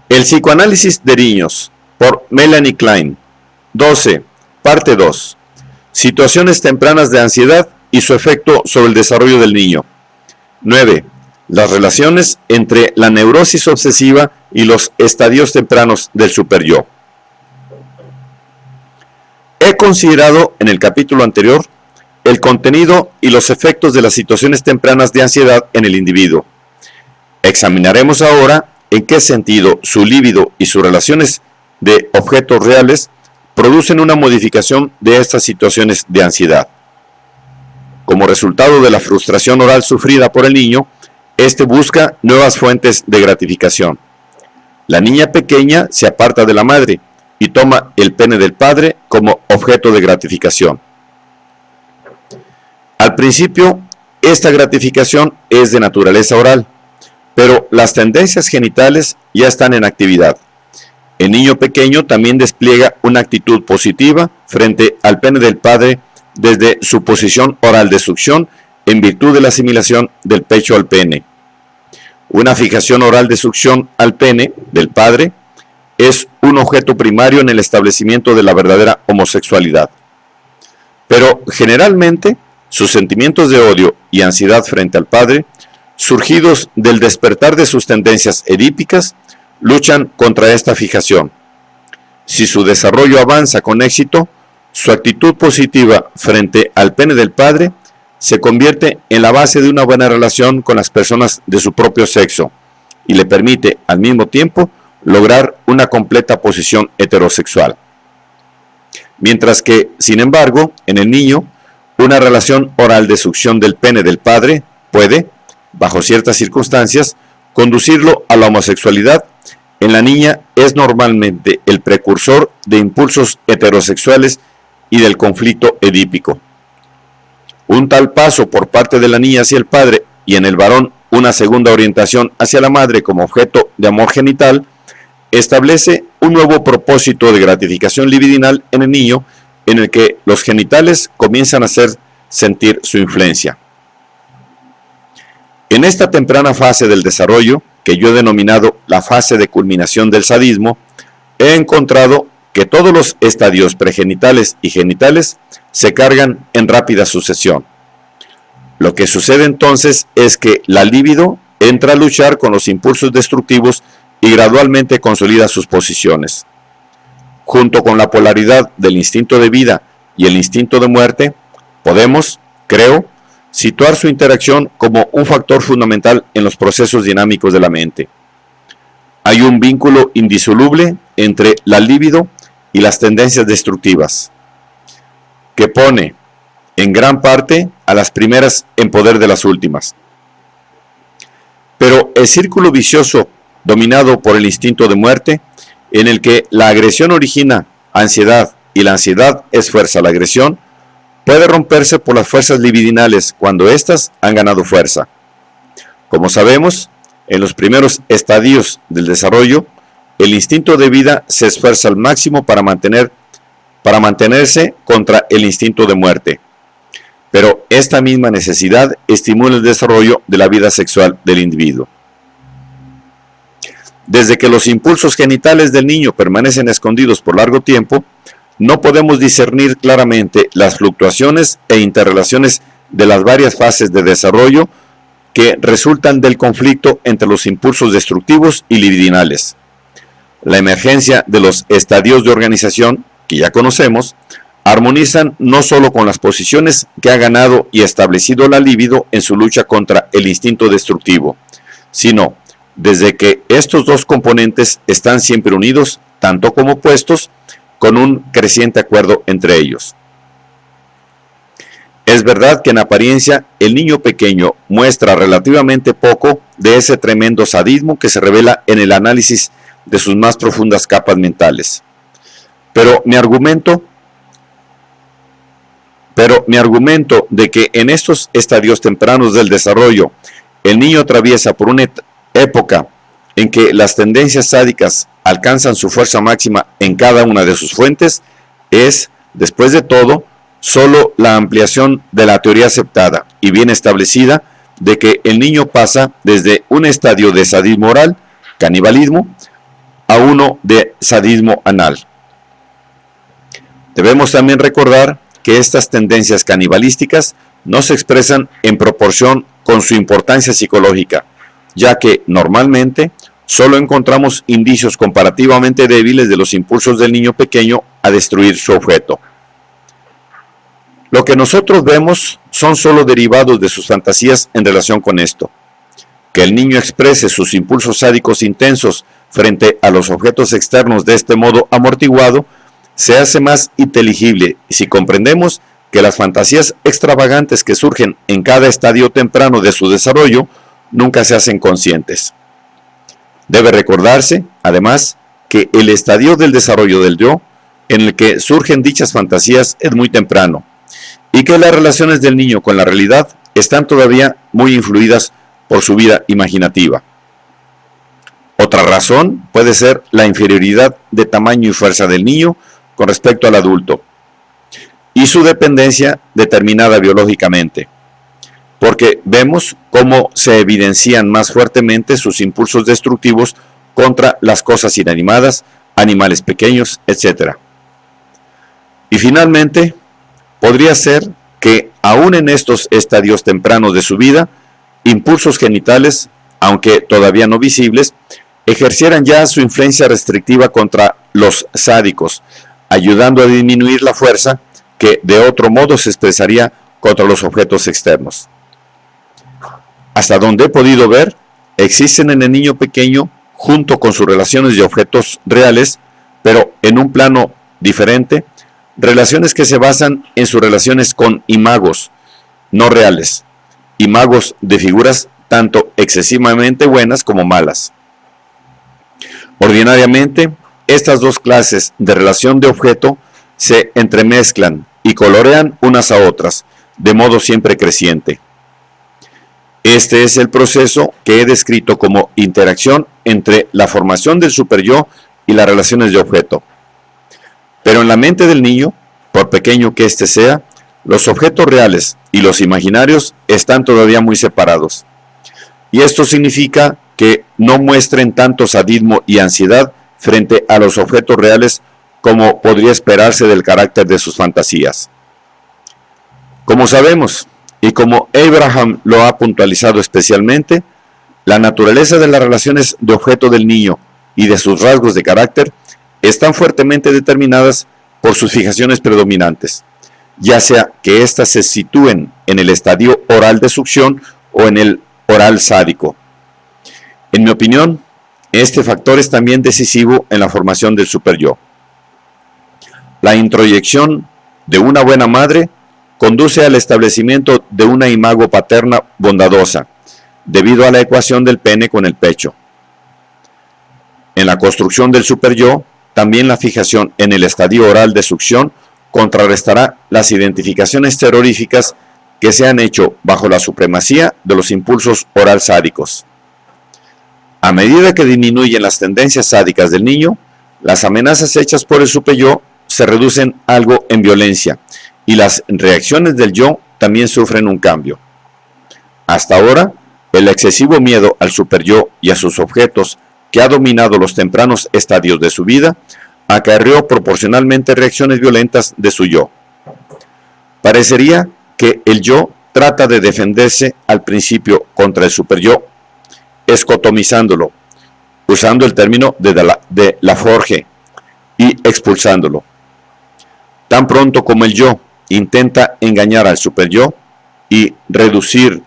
El psicoanálisis de niños, por Melanie Klein. 12. Parte 2. Situaciones tempranas de ansiedad y su efecto sobre el desarrollo del niño. 9. Las relaciones entre la neurosis obsesiva y los estadios tempranos del superyo. He considerado en el capítulo anterior el contenido y los efectos de las situaciones tempranas de ansiedad en el individuo. Examinaremos ahora en qué sentido su líbido y sus relaciones de objetos reales producen una modificación de estas situaciones de ansiedad. Como resultado de la frustración oral sufrida por el niño, este busca nuevas fuentes de gratificación. La niña pequeña se aparta de la madre y toma el pene del padre como objeto de gratificación. Al principio, esta gratificación es de naturaleza oral, pero las tendencias genitales ya están en actividad. El niño pequeño también despliega una actitud positiva frente al pene del padre desde su posición oral de succión en virtud de la asimilación del pecho al pene. Una fijación oral de succión al pene del padre es un objeto primario en el establecimiento de la verdadera homosexualidad. Pero generalmente, sus sentimientos de odio y ansiedad frente al padre, surgidos del despertar de sus tendencias edípicas, luchan contra esta fijación. Si su desarrollo avanza con éxito, su actitud positiva frente al pene del padre se convierte en la base de una buena relación con las personas de su propio sexo y le permite al mismo tiempo lograr una completa posición heterosexual. Mientras que, sin embargo, en el niño, una relación oral de succión del pene del padre puede, bajo ciertas circunstancias, conducirlo a la homosexualidad. En la niña es normalmente el precursor de impulsos heterosexuales y del conflicto edípico. Un tal paso por parte de la niña hacia el padre y en el varón una segunda orientación hacia la madre como objeto de amor genital, establece un nuevo propósito de gratificación libidinal en el niño en el que los genitales comienzan a hacer sentir su influencia. En esta temprana fase del desarrollo, que yo he denominado la fase de culminación del sadismo, he encontrado que todos los estadios pregenitales y genitales se cargan en rápida sucesión. Lo que sucede entonces es que la libido entra a luchar con los impulsos destructivos y gradualmente consolida sus posiciones. Junto con la polaridad del instinto de vida y el instinto de muerte, podemos, creo, situar su interacción como un factor fundamental en los procesos dinámicos de la mente. Hay un vínculo indisoluble entre la libido y las tendencias destructivas, que pone en gran parte a las primeras en poder de las últimas. Pero el círculo vicioso dominado por el instinto de muerte, en el que la agresión origina ansiedad y la ansiedad esfuerza la agresión, puede romperse por las fuerzas libidinales cuando éstas han ganado fuerza. Como sabemos, en los primeros estadios del desarrollo, el instinto de vida se esfuerza al máximo para mantenerse contra el instinto de muerte. Pero esta misma necesidad estimula el desarrollo de la vida sexual del individuo. Desde que los impulsos genitales del niño permanecen escondidos por largo tiempo, no podemos discernir claramente las fluctuaciones e interrelaciones de las varias fases de desarrollo que resultan del conflicto entre los impulsos destructivos y libidinales. La emergencia de los estadios de organización, que ya conocemos, armonizan no solo con las posiciones que ha ganado y establecido la libido en su lucha contra el instinto destructivo, sino desde que estos dos componentes están siempre unidos, tanto como opuestos, con un creciente acuerdo entre ellos. Es verdad que en apariencia el niño pequeño muestra relativamente poco de ese tremendo sadismo que se revela en el análisis de sus más profundas capas mentales. Pero mi argumento de que en estos estadios tempranos del desarrollo el niño atraviesa por una época en que las tendencias sádicas alcanzan su fuerza máxima en cada una de sus fuentes es, después de todo, solo la ampliación de la teoría aceptada y bien establecida de que el niño pasa desde un estadio de sadismo oral, canibalismo, a uno de sadismo anal. Debemos también recordar que estas tendencias canibalísticas no se expresan en proporción con su importancia psicológica, ya que normalmente solo encontramos indicios comparativamente débiles de los impulsos del niño pequeño a destruir su objeto. Lo que nosotros vemos son solo derivados de sus fantasías en relación con esto. Que el niño exprese sus impulsos sádicos intensos frente a los objetos externos de este modo amortiguado se hace más inteligible si comprendemos que las fantasías extravagantes que surgen en cada estadio temprano de su desarrollo nunca se hacen conscientes. Debe recordarse, además, que el estadio del desarrollo del yo, en el que surgen dichas fantasías, es muy temprano, y que las relaciones del niño con la realidad están todavía muy influidas por su vida imaginativa. Otra razón puede ser la inferioridad de tamaño y fuerza del niño con respecto al adulto, y su dependencia determinada biológicamente, porque vemos cómo se evidencian más fuertemente sus impulsos destructivos contra las cosas inanimadas, animales pequeños, etc. Y finalmente, podría ser que aún en estos estadios tempranos de su vida, impulsos genitales, aunque todavía no visibles, ejercieran ya su influencia restrictiva contra los sádicos, ayudando a disminuir la fuerza que de otro modo se expresaría contra los objetos externos. Hasta donde he podido ver, existen en el niño pequeño, junto con sus relaciones de objetos reales, pero en un plano diferente, relaciones que se basan en sus relaciones con imagos no reales, imagos de figuras tanto excesivamente buenas como malas. Ordinariamente, estas dos clases de relación de objeto se entremezclan y colorean unas a otras, de modo siempre creciente. Este es el proceso que he descrito como interacción entre la formación del superyo y las relaciones de objeto. Pero en la mente del niño, por pequeño que éste sea, los objetos reales y los imaginarios están todavía muy separados. Y esto significa que no muestren tanto sadismo y ansiedad frente a los objetos reales como podría esperarse del carácter de sus fantasías. Como sabemos, y como Abraham lo ha puntualizado especialmente, la naturaleza de las relaciones de objeto del niño y de sus rasgos de carácter están fuertemente determinadas por sus fijaciones predominantes, ya sea que éstas se sitúen en el estadio oral de succión o en el oral sádico. En mi opinión, este factor es también decisivo en la formación del superyo. La introyección de una buena madre conduce al establecimiento de una imago paterna bondadosa, debido a la ecuación del pene con el pecho. En la construcción del superyo, también la fijación en el estadio oral de succión contrarrestará las identificaciones terroríficas que se han hecho bajo la supremacía de los impulsos oral sádicos. A medida que disminuyen las tendencias sádicas del niño, las amenazas hechas por el superyo se reducen algo en violencia y las reacciones del yo también sufren un cambio. Hasta ahora, el excesivo miedo al superyo y a sus objetos que ha dominado los tempranos estadios de su vida acarreó proporcionalmente reacciones violentas de su yo. Parecería que el yo trata de defenderse al principio contra el superyo, escotomizándolo, usando el término de Laforgue, y expulsándolo. Tan pronto como el yo intenta engañar al superyo y reducir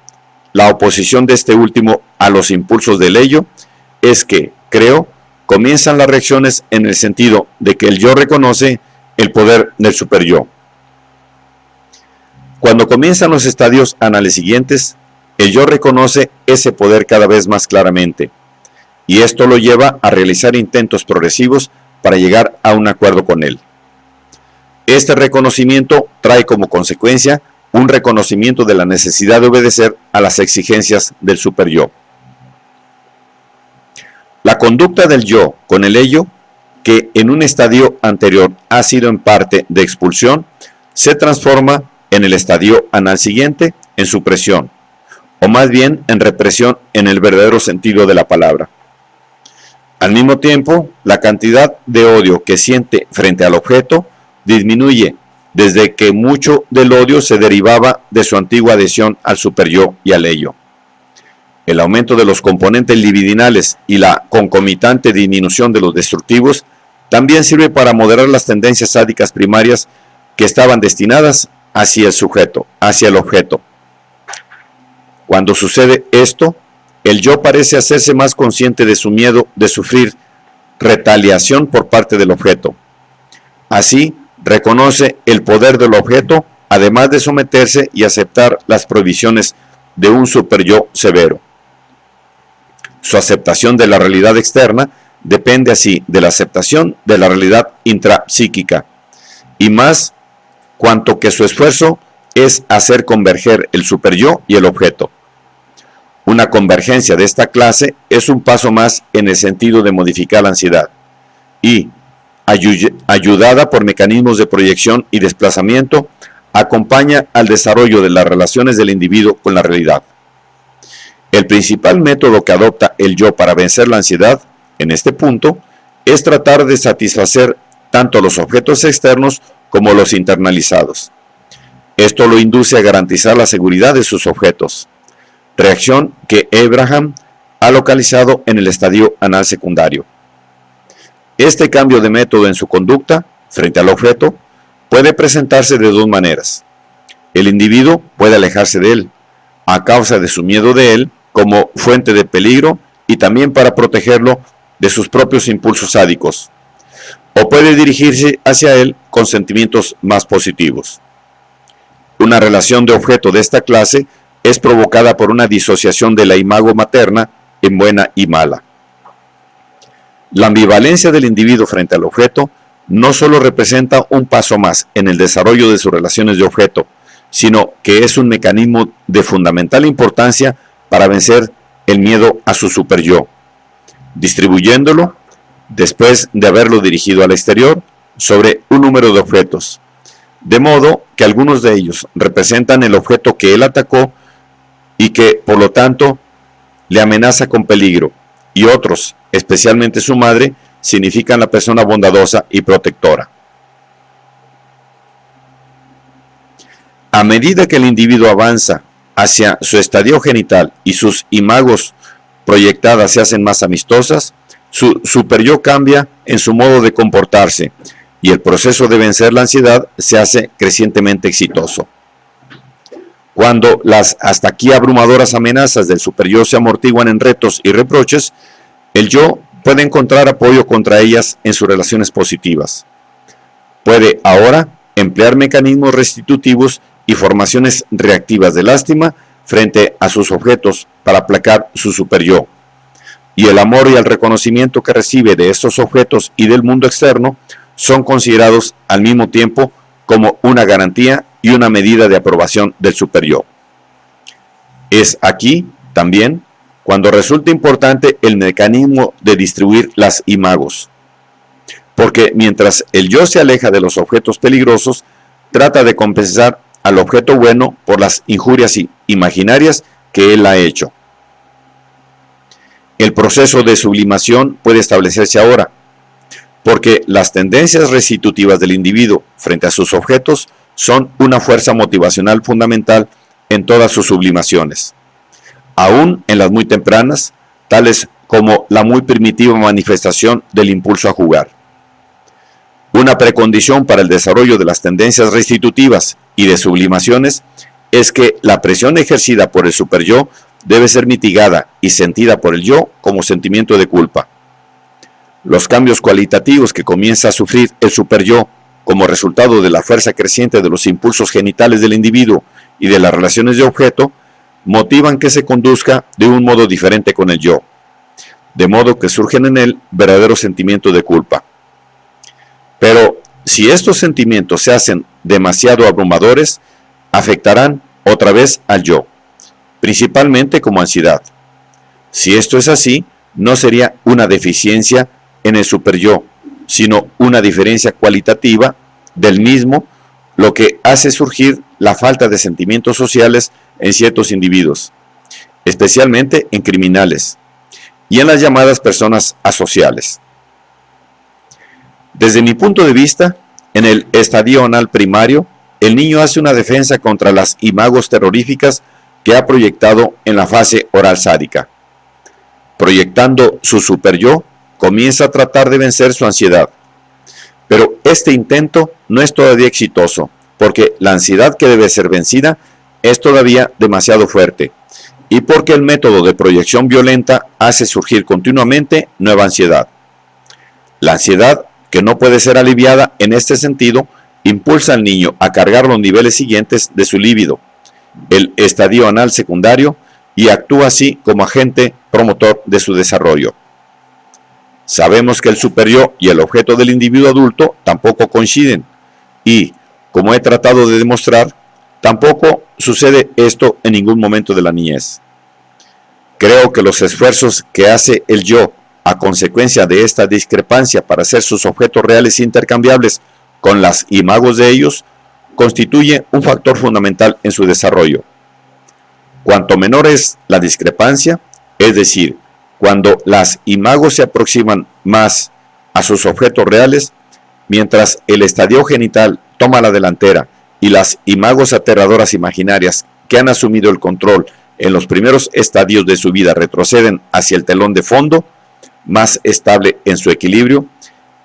la oposición de este último a los impulsos del ello, es que, creo, comienzan las reacciones en el sentido de que el yo reconoce el poder del superyo. Cuando comienzan los estadios anales siguientes, el yo reconoce ese poder cada vez más claramente, y esto lo lleva a realizar intentos progresivos para llegar a un acuerdo con él. Este reconocimiento trae como consecuencia un reconocimiento de la necesidad de obedecer a las exigencias del superyo. La conducta del yo con el ello, que en un estadio anterior ha sido en parte de expulsión, se transforma en el estadio anal siguiente en supresión, o más bien en represión en el verdadero sentido de la palabra. Al mismo tiempo, la cantidad de odio que siente frente al objeto disminuye, desde que mucho del odio se derivaba de su antigua adhesión al superyo y al ello. El aumento de los componentes libidinales y la concomitante disminución de los destructivos también sirve para moderar las tendencias sádicas primarias que estaban destinadas hacia el sujeto, hacia el objeto. Cuando sucede esto, el yo parece hacerse más consciente de su miedo de sufrir retaliación por parte del objeto. Así, reconoce el poder del objeto, además de someterse y aceptar las prohibiciones de un superyo severo. Su aceptación de la realidad externa depende así de la aceptación de la realidad intrapsíquica, y más cuanto que su esfuerzo es hacer converger el superyo y el objeto. Una convergencia de esta clase es un paso más en el sentido de modificar la ansiedad y, ayudada por mecanismos de proyección y desplazamiento, acompaña al desarrollo de las relaciones del individuo con la realidad. El principal método que adopta el yo para vencer la ansiedad, en este punto, es tratar de satisfacer tanto los objetos externos como los internalizados. Esto lo induce a garantizar la seguridad de sus objetos, reacción que Abraham ha localizado en el estadio anal secundario. Este cambio de método en su conducta frente al objeto puede presentarse de dos maneras. El individuo puede alejarse de él, a causa de su miedo de él, como fuente de peligro y también para protegerlo de sus propios impulsos sádicos, o puede dirigirse hacia él con sentimientos más positivos. Una relación de objeto de esta clase es provocada por una disociación de la imago materna en buena y mala. La ambivalencia del individuo frente al objeto no solo representa un paso más en el desarrollo de sus relaciones de objeto, sino que es un mecanismo de fundamental importancia para vencer el miedo a su superyo, distribuyéndolo, después de haberlo dirigido al exterior, sobre un número de objetos, de modo que algunos de ellos representan el objeto que él atacó y que, por lo tanto, le amenaza con peligro, y otros, especialmente su madre, significan la persona bondadosa y protectora. A medida que el individuo avanza hacia su estadio genital y sus imagos proyectadas se hacen más amistosas, su superyo cambia en su modo de comportarse y el proceso de vencer la ansiedad se hace crecientemente exitoso. Cuando las hasta aquí abrumadoras amenazas del superyo se amortiguan en retos y reproches, el yo puede encontrar apoyo contra ellas en sus relaciones positivas. Puede ahora emplear mecanismos restitutivos y formaciones reactivas de lástima frente a sus objetos para aplacar su superyo. Y el amor y el reconocimiento que recibe de estos objetos y del mundo externo son considerados al mismo tiempo como una garantía y una medida de aprobación del superyo. Es aquí, también, cuando resulta importante el mecanismo de distribuir las imagos. Porque mientras el yo se aleja de los objetos peligrosos, trata de compensar al objeto bueno por las injurias imaginarias que él ha hecho. El proceso de sublimación puede establecerse ahora, porque las tendencias restitutivas del individuo frente a sus objetos son una fuerza motivacional fundamental en todas sus sublimaciones, aún en las muy tempranas, tales como la muy primitiva manifestación del impulso a jugar. Una precondición para el desarrollo de las tendencias restitutivas y de sublimaciones es que la presión ejercida por el superyo debe ser mitigada y sentida por el yo como sentimiento de culpa. Los cambios cualitativos que comienza a sufrir el superyo como resultado de la fuerza creciente de los impulsos genitales del individuo y de las relaciones de objeto, motivan que se conduzca de un modo diferente con el yo, de modo que surgen en él verdaderos sentimientos de culpa. Pero si estos sentimientos se hacen demasiado abrumadores, afectarán otra vez al yo, principalmente como ansiedad. Si esto es así, no sería una deficiencia en el superyo, sino una diferencia cualitativa del mismo, lo que hace surgir la falta de sentimientos sociales en ciertos individuos, especialmente en criminales, y en las llamadas personas asociales. Desde mi punto de vista, en el estadio anal primario, el niño hace una defensa contra las imagos terroríficas que ha proyectado en la fase oral sádica. Proyectando su superyo, comienza a tratar de vencer su ansiedad. Pero este intento no es todavía exitoso, porque la ansiedad que debe ser vencida es todavía demasiado fuerte, y porque el método de proyección violenta hace surgir continuamente nueva ansiedad. La ansiedad, que no puede ser aliviada en este sentido, impulsa al niño a cargar los niveles siguientes de su líbido, el estadio anal secundario, y actúa así como agente promotor de su desarrollo. Sabemos que el superyo y el objeto del individuo adulto tampoco coinciden, y, como he tratado de demostrar, tampoco sucede esto en ningún momento de la niñez. Creo que los esfuerzos que hace el yo a consecuencia de esta discrepancia para hacer sus objetos reales intercambiables con las imagos de ellos, constituye un factor fundamental en su desarrollo. Cuanto menor es la discrepancia, es decir, cuando las imagos se aproximan más a sus objetos reales, mientras el estadio genital toma la delantera y las imagos aterradoras imaginarias que han asumido el control en los primeros estadios de su vida retroceden hacia el telón de fondo, más estable en su equilibrio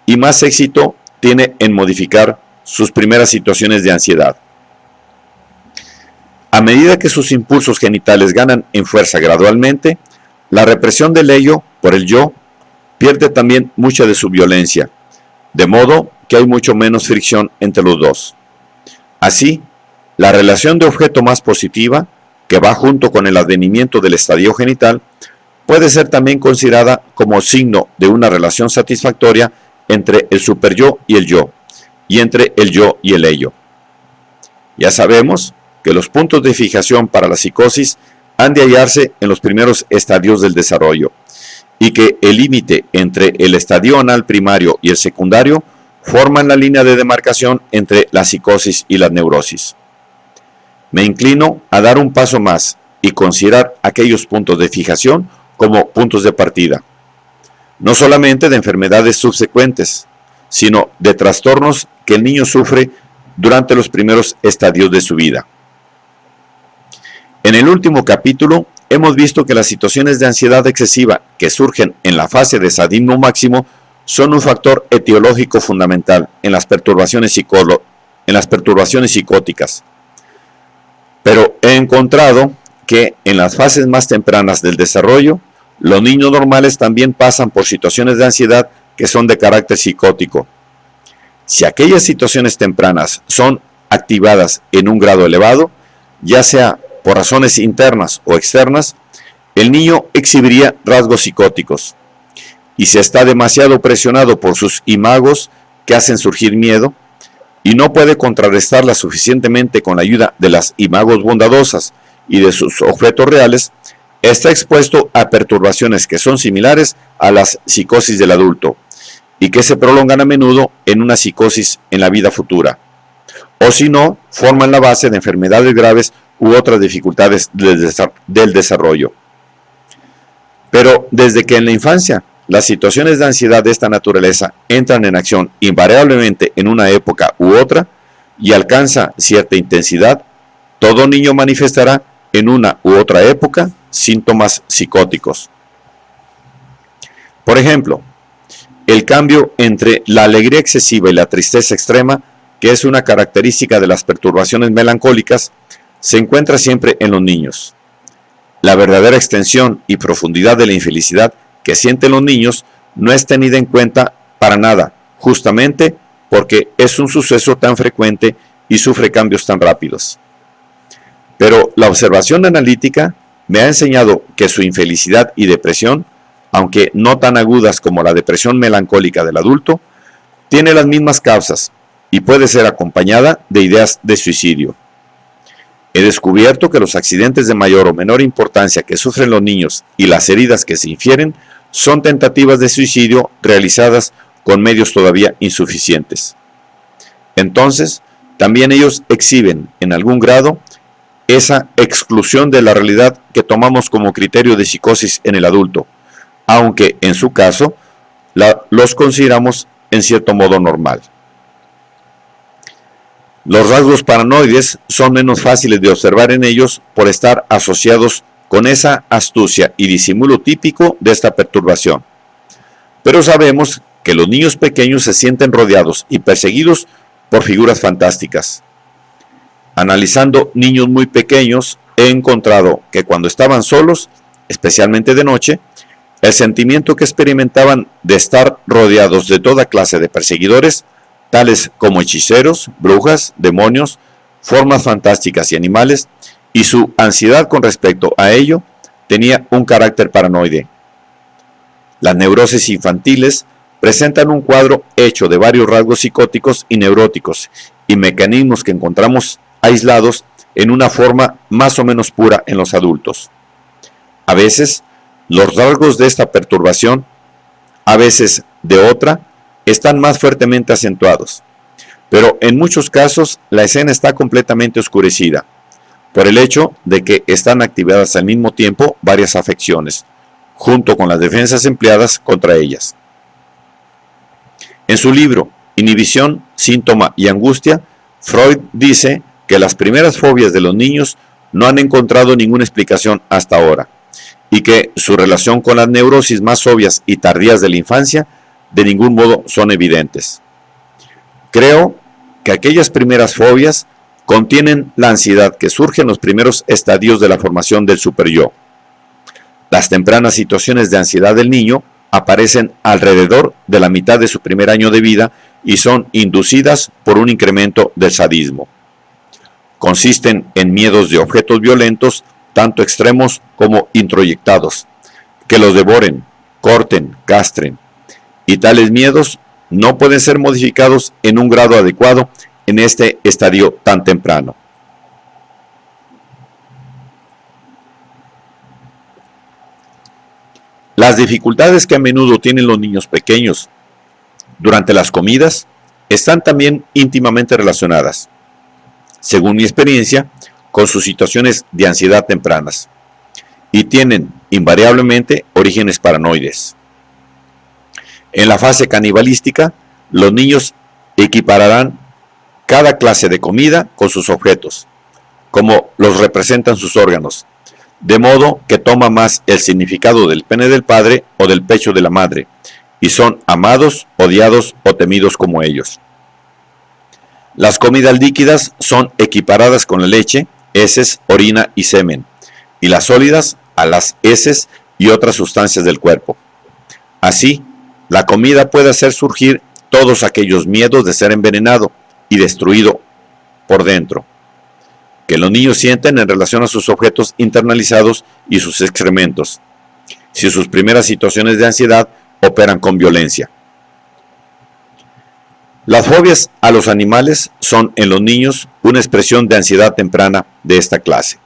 y más éxito tiene en modificar sus primeras situaciones de ansiedad. A medida que sus impulsos genitales ganan en fuerza gradualmente, la represión del ello por el yo pierde también mucha de su violencia, de modo que hay mucho menos fricción entre los dos. Así, la relación de objeto más positiva, que va junto con el advenimiento del estadio genital, puede ser también considerada como signo de una relación satisfactoria entre el superyo y el yo, y entre el yo y el ello. Ya sabemos que los puntos de fijación para la psicosis han de hallarse en los primeros estadios del desarrollo, y que el límite entre el estadio anal primario y el secundario forman la línea de demarcación entre la psicosis y la neurosis. Me inclino a dar un paso más y considerar aquellos puntos de fijación como puntos de partida, no solamente de enfermedades subsecuentes, sino de trastornos que el niño sufre durante los primeros estadios de su vida. En el último capítulo hemos visto que las situaciones de ansiedad excesiva que surgen en la fase de sadismo máximo son un factor etiológico fundamental en las perturbaciones psicóticas. Pero he encontrado que en las fases más tempranas del desarrollo, los niños normales también pasan por situaciones de ansiedad que son de carácter psicótico. Si aquellas situaciones tempranas son activadas en un grado elevado, ya sea por razones internas o externas, el niño exhibiría rasgos psicóticos. Y si está demasiado presionado por sus imagos que hacen surgir miedo, y no puede contrarrestarla suficientemente con la ayuda de las imagos bondadosas y de sus objetos reales, está expuesto a perturbaciones que son similares a las psicosis del adulto y que se prolongan a menudo en una psicosis en la vida futura, o si no, forman la base de enfermedades graves u otras dificultades del desarrollo. Pero desde que en la infancia las situaciones de ansiedad de esta naturaleza entran en acción invariablemente en una época u otra y alcanza cierta intensidad, todo niño manifestará en una u otra época síntomas psicóticos. Por ejemplo, el cambio entre la alegría excesiva y la tristeza extrema, que es una característica de las perturbaciones melancólicas, se encuentra siempre en los niños. La verdadera extensión y profundidad de la infelicidad que sienten los niños no es tenida en cuenta para nada, justamente porque es un suceso tan frecuente y sufre cambios tan rápidos. Pero la observación analítica me ha enseñado que su infelicidad y depresión, aunque no tan agudas como la depresión melancólica del adulto, tiene las mismas causas y puede ser acompañada de ideas de suicidio. He descubierto que los accidentes de mayor o menor importancia que sufren los niños y las heridas que se infieren son tentativas de suicidio realizadas con medios todavía insuficientes. Entonces, también ellos exhiben, en algún grado, esa exclusión de la realidad que tomamos como criterio de psicosis en el adulto, aunque en su caso los consideramos en cierto modo normal. Los rasgos paranoides son menos fáciles de observar en ellos por estar asociados con esa astucia y disimulo típico de esta perturbación. Pero sabemos que los niños pequeños se sienten rodeados y perseguidos por figuras fantásticas. Analizando niños muy pequeños, he encontrado que cuando estaban solos, especialmente de noche, el sentimiento que experimentaban de estar rodeados de toda clase de perseguidores, tales como hechiceros, brujas, demonios, formas fantásticas y animales, y su ansiedad con respecto a ello tenía un carácter paranoide. Las neurosis infantiles presentan un cuadro hecho de varios rasgos psicóticos y neuróticos y mecanismos que encontramos aislados en una forma más o menos pura en los adultos. A veces, los rasgos de esta perturbación, a veces de otra, están más fuertemente acentuados, pero en muchos casos la escena está completamente oscurecida, por el hecho de que están activadas al mismo tiempo varias afecciones, junto con las defensas empleadas contra ellas. En su libro Inhibición, Síntoma y Angustia, Freud dice que las primeras fobias de los niños no han encontrado ninguna explicación hasta ahora, y que su relación con las neurosis más obvias y tardías de la infancia de ningún modo son evidentes. Creo que aquellas primeras fobias contienen la ansiedad que surge en los primeros estadios de la formación del superyo. Las tempranas situaciones de ansiedad del niño aparecen alrededor de la mitad de su primer año de vida y son inducidas por un incremento del sadismo. Consisten en miedos de objetos violentos, tanto extremos como introyectados, que los devoren, corten, castren, y tales miedos no pueden ser modificados en un grado adecuado en este estadio tan temprano. Las dificultades que a menudo tienen los niños pequeños durante las comidas están también íntimamente relacionadas, según mi experiencia, con sus situaciones de ansiedad tempranas, y tienen invariablemente orígenes paranoides. En la fase canibalística, los niños equipararán cada clase de comida con sus objetos, como los representan sus órganos, de modo que toma más el significado del pene del padre o del pecho de la madre, y son amados, odiados o temidos como ellos. Las comidas líquidas son equiparadas con la leche, heces, orina y semen, y las sólidas a las heces y otras sustancias del cuerpo. Así, la comida puede hacer surgir todos aquellos miedos de ser envenenado y destruido por dentro, que los niños sienten en relación a sus objetos internalizados y sus excrementos, si sus primeras situaciones de ansiedad operan con violencia. Las fobias a los animales son en los niños una expresión de ansiedad temprana de esta clase.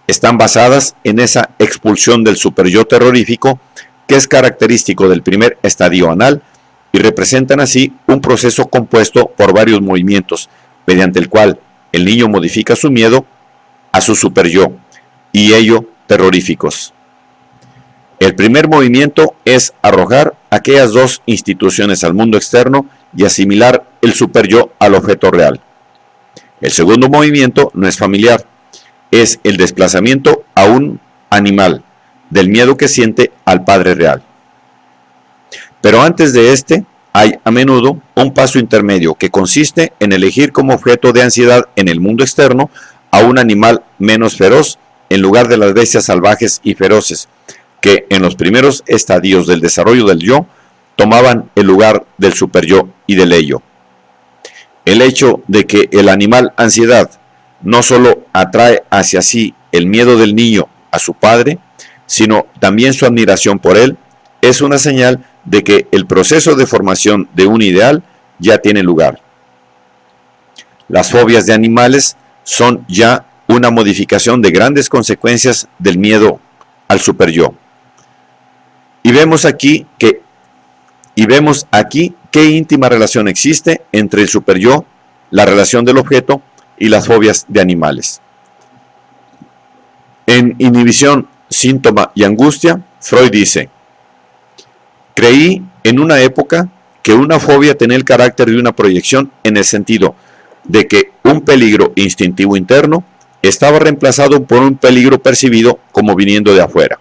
Están basadas en esa expulsión del superyo terrorífico que es característico del primer estadio anal y representan así un proceso compuesto por varios movimientos, mediante el cual el niño modifica su miedo a su superyo y ello terroríficos. El primer movimiento es arrojar aquellas dos instituciones al mundo externo y asimilar el superyo al objeto real. El segundo movimiento no es familiar, es el desplazamiento a un animal, del miedo que siente al padre real. Pero antes de este, hay a menudo un paso intermedio que consiste en elegir como objeto de ansiedad en el mundo externo a un animal menos feroz en lugar de las bestias salvajes y feroces, que en los primeros estadios del desarrollo del yo tomaban el lugar del superyo y del ello. El hecho de que el animal ansiedad no solo atrae hacia sí el miedo del niño a su padre, sino también su admiración por él, es una señal de que el proceso de formación de un ideal ya tiene lugar. Las fobias de animales son ya una modificación de grandes consecuencias del miedo al superyo. Y vemos aquí qué íntima relación existe entre el superyo, la relación del objeto y las fobias de animales. En Inhibición, Síntoma y Angustia, Freud dice: Creí en una época que una fobia tenía el carácter de una proyección en el sentido de que un peligro instintivo interno estaba reemplazado por un peligro percibido como viniendo de afuera.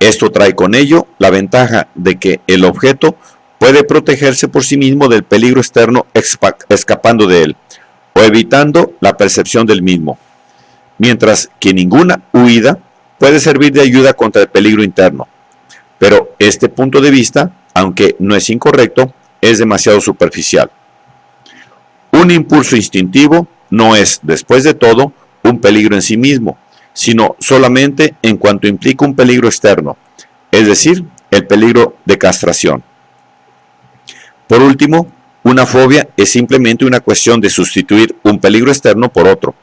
Esto trae con ello la ventaja de que el objeto puede protegerse por sí mismo del peligro externo escapando de él o evitando la percepción del mismo, mientras que ninguna huida puede servir de ayuda contra el peligro interno. Pero este punto de vista, aunque no es incorrecto, es demasiado superficial. Un impulso instintivo no es, después de todo, un peligro en sí mismo, sino solamente en cuanto implica un peligro externo, es decir, el peligro de castración. Por último, una fobia es simplemente una cuestión de sustituir un peligro externo por otro.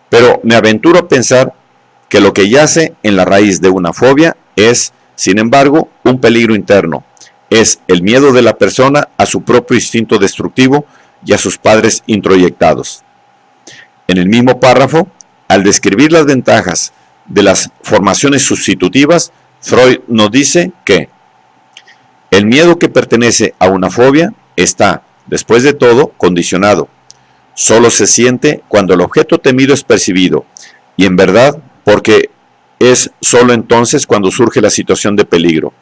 Pero me aventuro a pensar que lo que yace en la raíz de una fobia es, sin embargo, un peligro interno. Es el miedo de la persona a su propio instinto destructivo y a sus padres introyectados. En el mismo párrafo, al describir las ventajas de las formaciones sustitutivas, Freud nos dice que el miedo que pertenece a una fobia está, después de todo, condicionado. Solo se siente cuando el objeto temido es percibido, y en verdad, porque es solo entonces cuando surge la situación de peligro.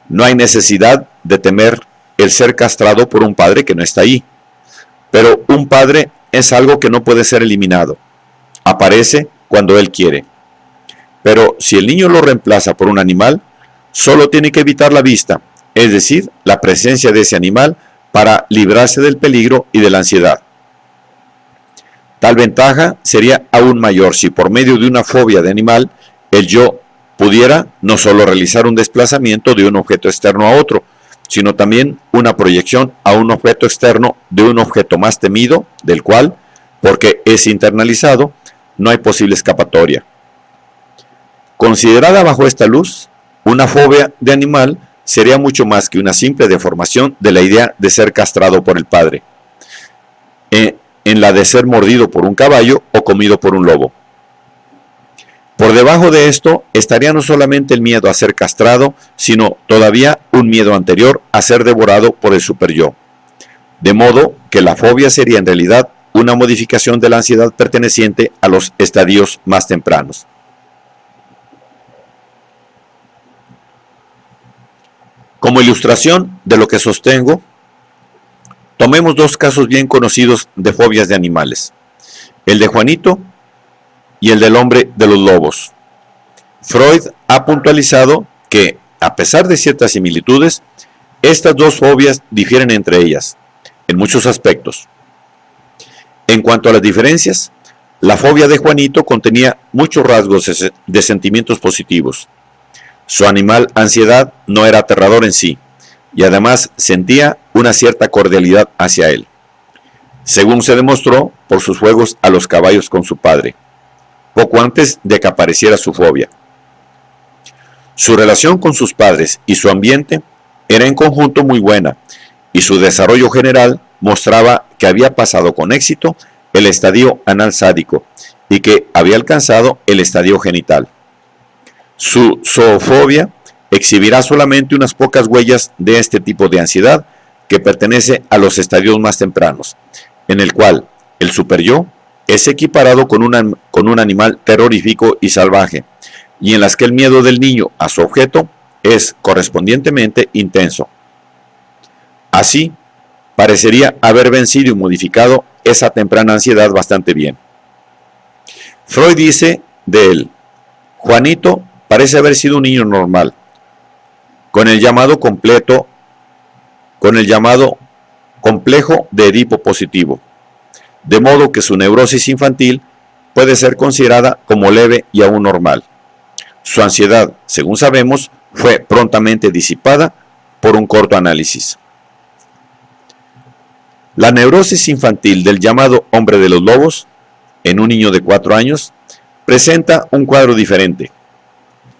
No hay necesidad de temer el ser castrado por un padre que no está ahí, pero un padre es algo que no puede ser eliminado. Aparece cuando él quiere. Pero si el niño lo reemplaza por un animal, solo tiene que evitar la vista, es decir, la presencia de ese animal para librarse del peligro y de la ansiedad. Tal ventaja sería aún mayor si por medio de una fobia de animal, el yo pudiera no solo realizar un desplazamiento de un objeto externo a otro, sino también una proyección a un objeto externo de un objeto más temido, del cual, porque es internalizado, no hay posible escapatoria. Considerada bajo esta luz, una fobia de animal sería mucho más que una simple deformación de la idea de ser castrado por el padre, en la de ser mordido por un caballo o comido por un lobo. Por debajo de esto estaría no solamente el miedo a ser castrado, sino todavía un miedo anterior a ser devorado por el superyo. De modo que la fobia sería en realidad una modificación de la ansiedad perteneciente a los estadios más tempranos. Como ilustración de lo que sostengo, tomemos dos casos bien conocidos de fobias de animales, el de Juanito y el del hombre de los lobos. Freud ha puntualizado que, a pesar de ciertas similitudes, estas dos fobias difieren entre ellas, en muchos aspectos. En cuanto a las diferencias, la fobia de Juanito contenía muchos rasgos de sentimientos positivos. Su animal ansiedad no era aterrador en sí, y además sentía una cierta cordialidad hacia él, según se demostró por sus juegos a los caballos con su padre, poco antes de que apareciera su fobia. Su relación con sus padres y su ambiente era en conjunto muy buena, y su desarrollo general mostraba que había pasado con éxito el estadio anal sádico y que había alcanzado el estadio genital. Su zoofobia exhibirá solamente unas pocas huellas de este tipo de ansiedad que pertenece a los estadios más tempranos, en el cual el superyo es equiparado con un animal terrorífico y salvaje, y en las que el miedo del niño a su objeto es correspondientemente intenso. Así, parecería haber vencido y modificado esa temprana ansiedad bastante bien. Freud dice de él: Juanito parece haber sido un niño normal, con el llamado complejo de Edipo positivo, de modo que su neurosis infantil puede ser considerada como leve y aún normal. Su ansiedad, según sabemos, fue prontamente disipada por un corto análisis. La neurosis infantil del llamado hombre de los lobos, en un niño de 4 años, presenta un cuadro diferente.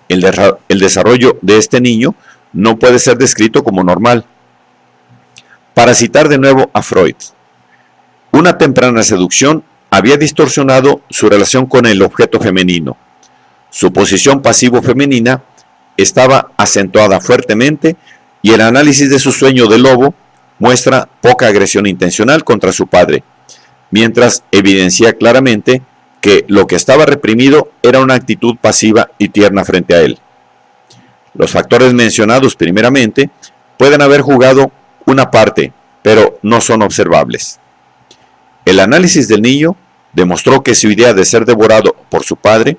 El desarrollo de este niño no puede ser descrito como normal. Para citar de nuevo a Freud, una temprana seducción había distorsionado su relación con el objeto femenino. Su posición pasivo-femenina estaba acentuada fuertemente y el análisis de su sueño de lobo muestra poca agresión intencional contra su padre, mientras evidencia claramente que lo que estaba reprimido era una actitud pasiva y tierna frente a él. Los factores mencionados primeramente pueden haber jugado una parte, pero no son observables. El análisis del niño demostró que su idea de ser devorado por su padre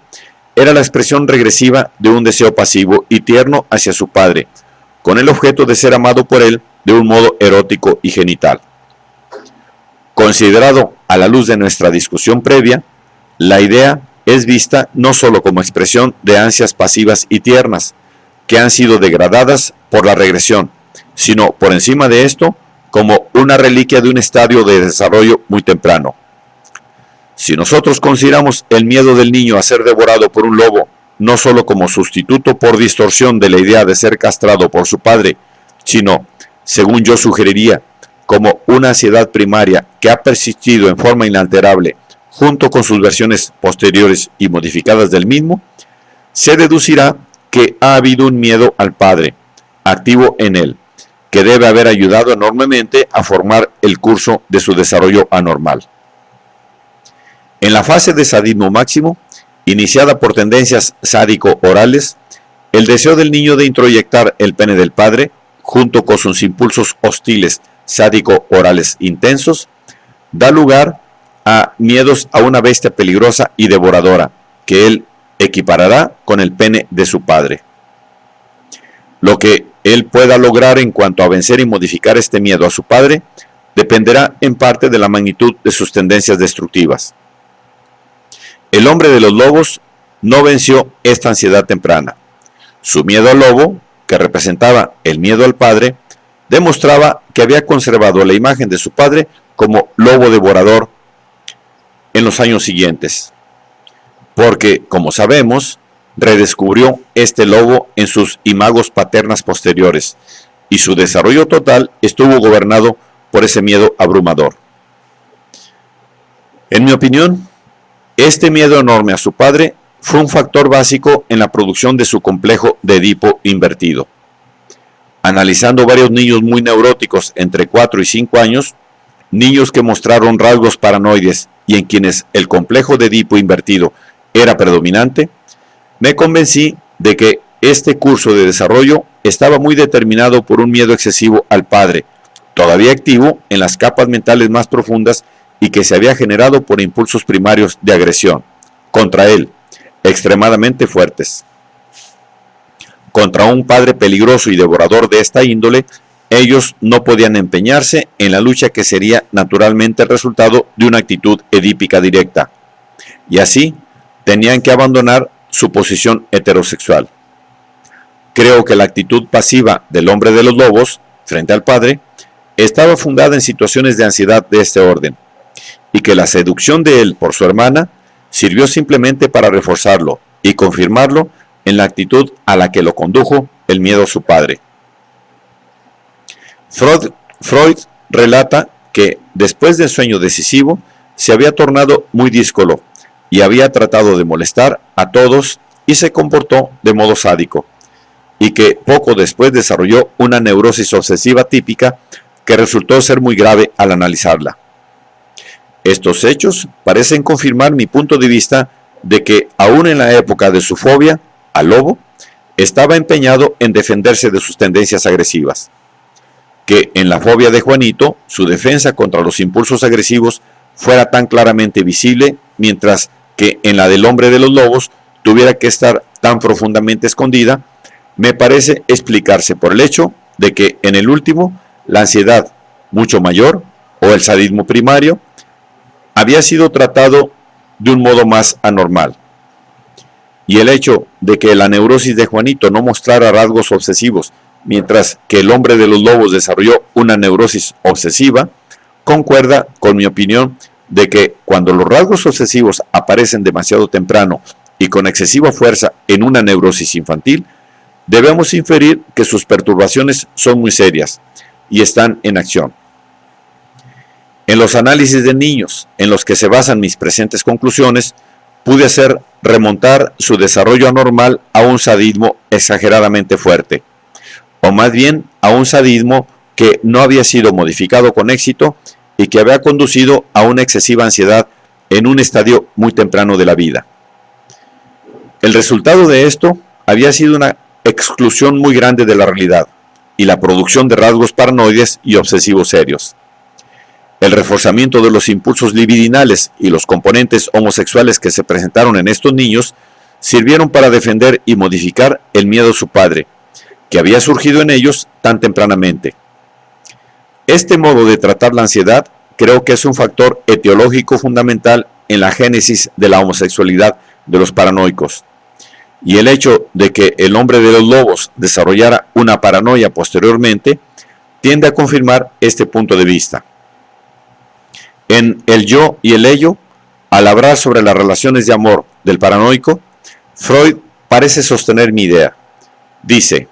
era la expresión regresiva de un deseo pasivo y tierno hacia su padre, con el objeto de ser amado por él de un modo erótico y genital. Considerado a la luz de nuestra discusión previa, la idea es vista no solo como expresión de ansias pasivas y tiernas, que han sido degradadas por la regresión, sino por encima de esto, como una reliquia de un estadio de desarrollo muy temprano. Si nosotros consideramos el miedo del niño a ser devorado por un lobo no solo como sustituto por distorsión de la idea de ser castrado por su padre, sino, según yo sugeriría, como una ansiedad primaria que ha persistido en forma inalterable junto con sus versiones posteriores y modificadas del mismo, se deducirá que ha habido un miedo al padre, activo en él, que debe haber ayudado enormemente a formar el curso de su desarrollo anormal. En la fase de sadismo máximo, iniciada por tendencias sádico-orales, el deseo del niño de introyectar el pene del padre, junto con sus impulsos hostiles sádico-orales intensos, da lugar a miedos a una bestia peligrosa y devoradora, que él equiparará con el pene de su padre. Lo que él pueda lograr en cuanto a vencer y modificar este miedo a su padre, dependerá en parte de la magnitud de sus tendencias destructivas. El hombre de los lobos no venció esta ansiedad temprana. Su miedo al lobo, que representaba el miedo al padre, demostraba que había conservado la imagen de su padre como lobo devorador en los años siguientes, porque, como sabemos, redescubrió este lobo en sus imagos paternas posteriores, y su desarrollo total estuvo gobernado por ese miedo abrumador. En mi opinión, este miedo enorme a su padre fue un factor básico en la producción de su complejo de Edipo invertido. Analizando varios niños muy neuróticos entre 4 y 5 años, niños que mostraron rasgos paranoides y en quienes el complejo de Edipo invertido era predominante, me convencí de que este curso de desarrollo estaba muy determinado por un miedo excesivo al padre, todavía activo en las capas mentales más profundas y que se había generado por impulsos primarios de agresión contra él, extremadamente fuertes. Contra un padre peligroso y devorador de esta índole, ellos no podían empeñarse en la lucha que sería naturalmente el resultado de una actitud edípica directa, y así tenían que abandonar su posición heterosexual. Creo que la actitud pasiva del hombre de los lobos frente al padre estaba fundada en situaciones de ansiedad de este orden, y que la seducción de él por su hermana sirvió simplemente para reforzarlo y confirmarlo en la actitud a la que lo condujo el miedo a su padre. Freud relata que después del sueño decisivo se había tornado muy díscolo y había tratado de molestar a todos y se comportó de modo sádico, y que poco después desarrolló una neurosis obsesiva típica que resultó ser muy grave al analizarla. Estos hechos parecen confirmar mi punto de vista de que, aún en la época de su fobia al lobo, estaba empeñado en defenderse de sus tendencias agresivas. Que en la fobia de Juanito, su defensa contra los impulsos agresivos fuera tan claramente visible, mientras que en la del hombre de los lobos tuviera que estar tan profundamente escondida, me parece explicarse por el hecho de que en el último, la ansiedad mucho mayor, o el sadismo primario, había sido tratado de un modo más anormal. Y el hecho de que la neurosis de Juanito no mostrara rasgos obsesivos, mientras que el hombre de los lobos desarrolló una neurosis obsesiva, concuerda con mi opinión de que cuando los rasgos obsesivos aparecen demasiado temprano y con excesiva fuerza en una neurosis infantil, debemos inferir que sus perturbaciones son muy serias y están en acción. En los análisis de niños en los que se basan mis presentes conclusiones, pude hacer remontar su desarrollo anormal a un sadismo exageradamente fuerte, o más bien a un sadismo que no había sido modificado con éxito y que había conducido a una excesiva ansiedad en un estadio muy temprano de la vida. El resultado de esto había sido una exclusión muy grande de la realidad y la producción de rasgos paranoides y obsesivos serios. El reforzamiento de los impulsos libidinales y los componentes homosexuales que se presentaron en estos niños sirvieron para defender y modificar el miedo a su padre, que había surgido en ellos tan tempranamente. Este modo de tratar la ansiedad creo que es un factor etiológico fundamental en la génesis de la homosexualidad de los paranoicos. Y el hecho de que el hombre de los lobos desarrollara una paranoia posteriormente tiende a confirmar este punto de vista. En El yo y el ello, al hablar sobre las relaciones de amor del paranoico, Freud parece sostener mi idea. Dice: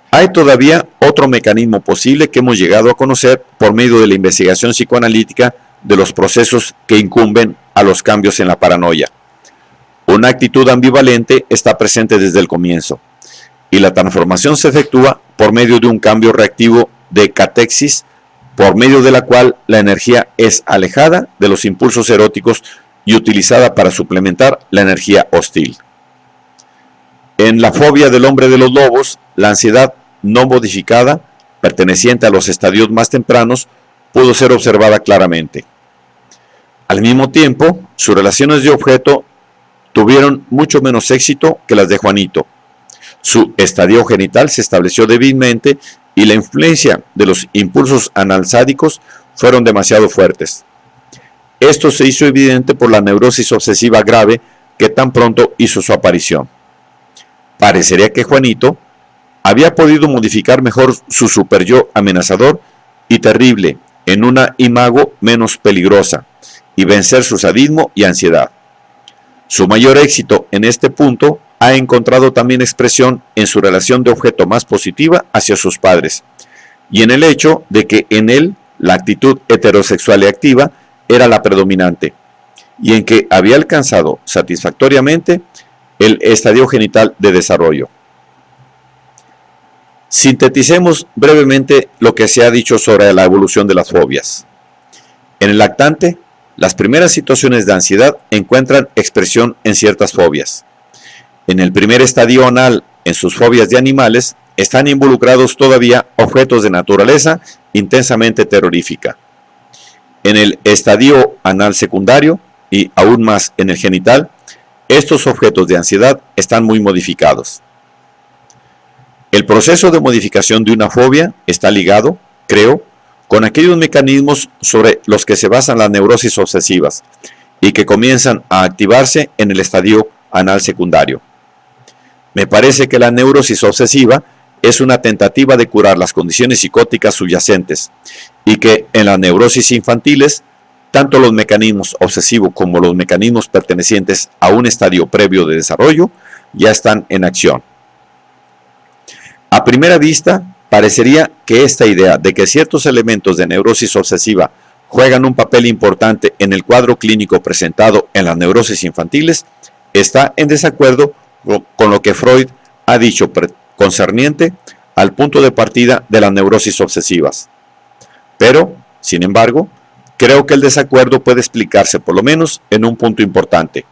hay todavía otro mecanismo posible que hemos llegado a conocer por medio de la investigación psicoanalítica de los procesos que incumben a los cambios en la paranoia. Una actitud ambivalente está presente desde el comienzo, y la transformación se efectúa por medio de un cambio reactivo de catexis, por medio de la cual la energía es alejada de los impulsos eróticos y utilizada para suplementar la energía hostil. En la fobia del hombre de los lobos, la ansiedad no modificada, perteneciente a los estadios más tempranos, pudo ser observada claramente. Al mismo tiempo, sus relaciones de objeto tuvieron mucho menos éxito que las de Juanito. Su estadio genital se estableció débilmente y la influencia de los impulsos analsádicos fueron demasiado fuertes. Esto se hizo evidente por la neurosis obsesiva grave que tan pronto hizo su aparición. Parecería que Juanito había podido modificar mejor su superyo amenazador y terrible en una imago menos peligrosa y vencer su sadismo y ansiedad. Su mayor éxito en este punto ha encontrado también expresión en su relación de objeto más positiva hacia sus padres y en el hecho de que en él la actitud heterosexual y activa era la predominante y en que había alcanzado satisfactoriamente el estadio genital de desarrollo. Sinteticemos brevemente lo que se ha dicho sobre la evolución de las fobias. En el lactante, las primeras situaciones de ansiedad encuentran expresión en ciertas fobias. En el primer estadio anal, en sus fobias de animales, están involucrados todavía objetos de naturaleza intensamente terrorífica. En el estadio anal secundario, y aún más en el genital, estos objetos de ansiedad están muy modificados. El proceso de modificación de una fobia está ligado, creo, con aquellos mecanismos sobre los que se basan las neurosis obsesivas y que comienzan a activarse en el estadio anal secundario. Me parece que la neurosis obsesiva es una tentativa de curar las condiciones psicóticas subyacentes y que en las neurosis infantiles, tanto los mecanismos obsesivos como los mecanismos pertenecientes a un estadio previo de desarrollo ya están en acción. A primera vista, parecería que esta idea de que ciertos elementos de neurosis obsesiva juegan un papel importante en el cuadro clínico presentado en las neurosis infantiles está en desacuerdo con lo que Freud ha dicho concerniente al punto de partida de las neurosis obsesivas. Pero, sin embargo, creo que el desacuerdo puede explicarse por lo menos en un punto importante.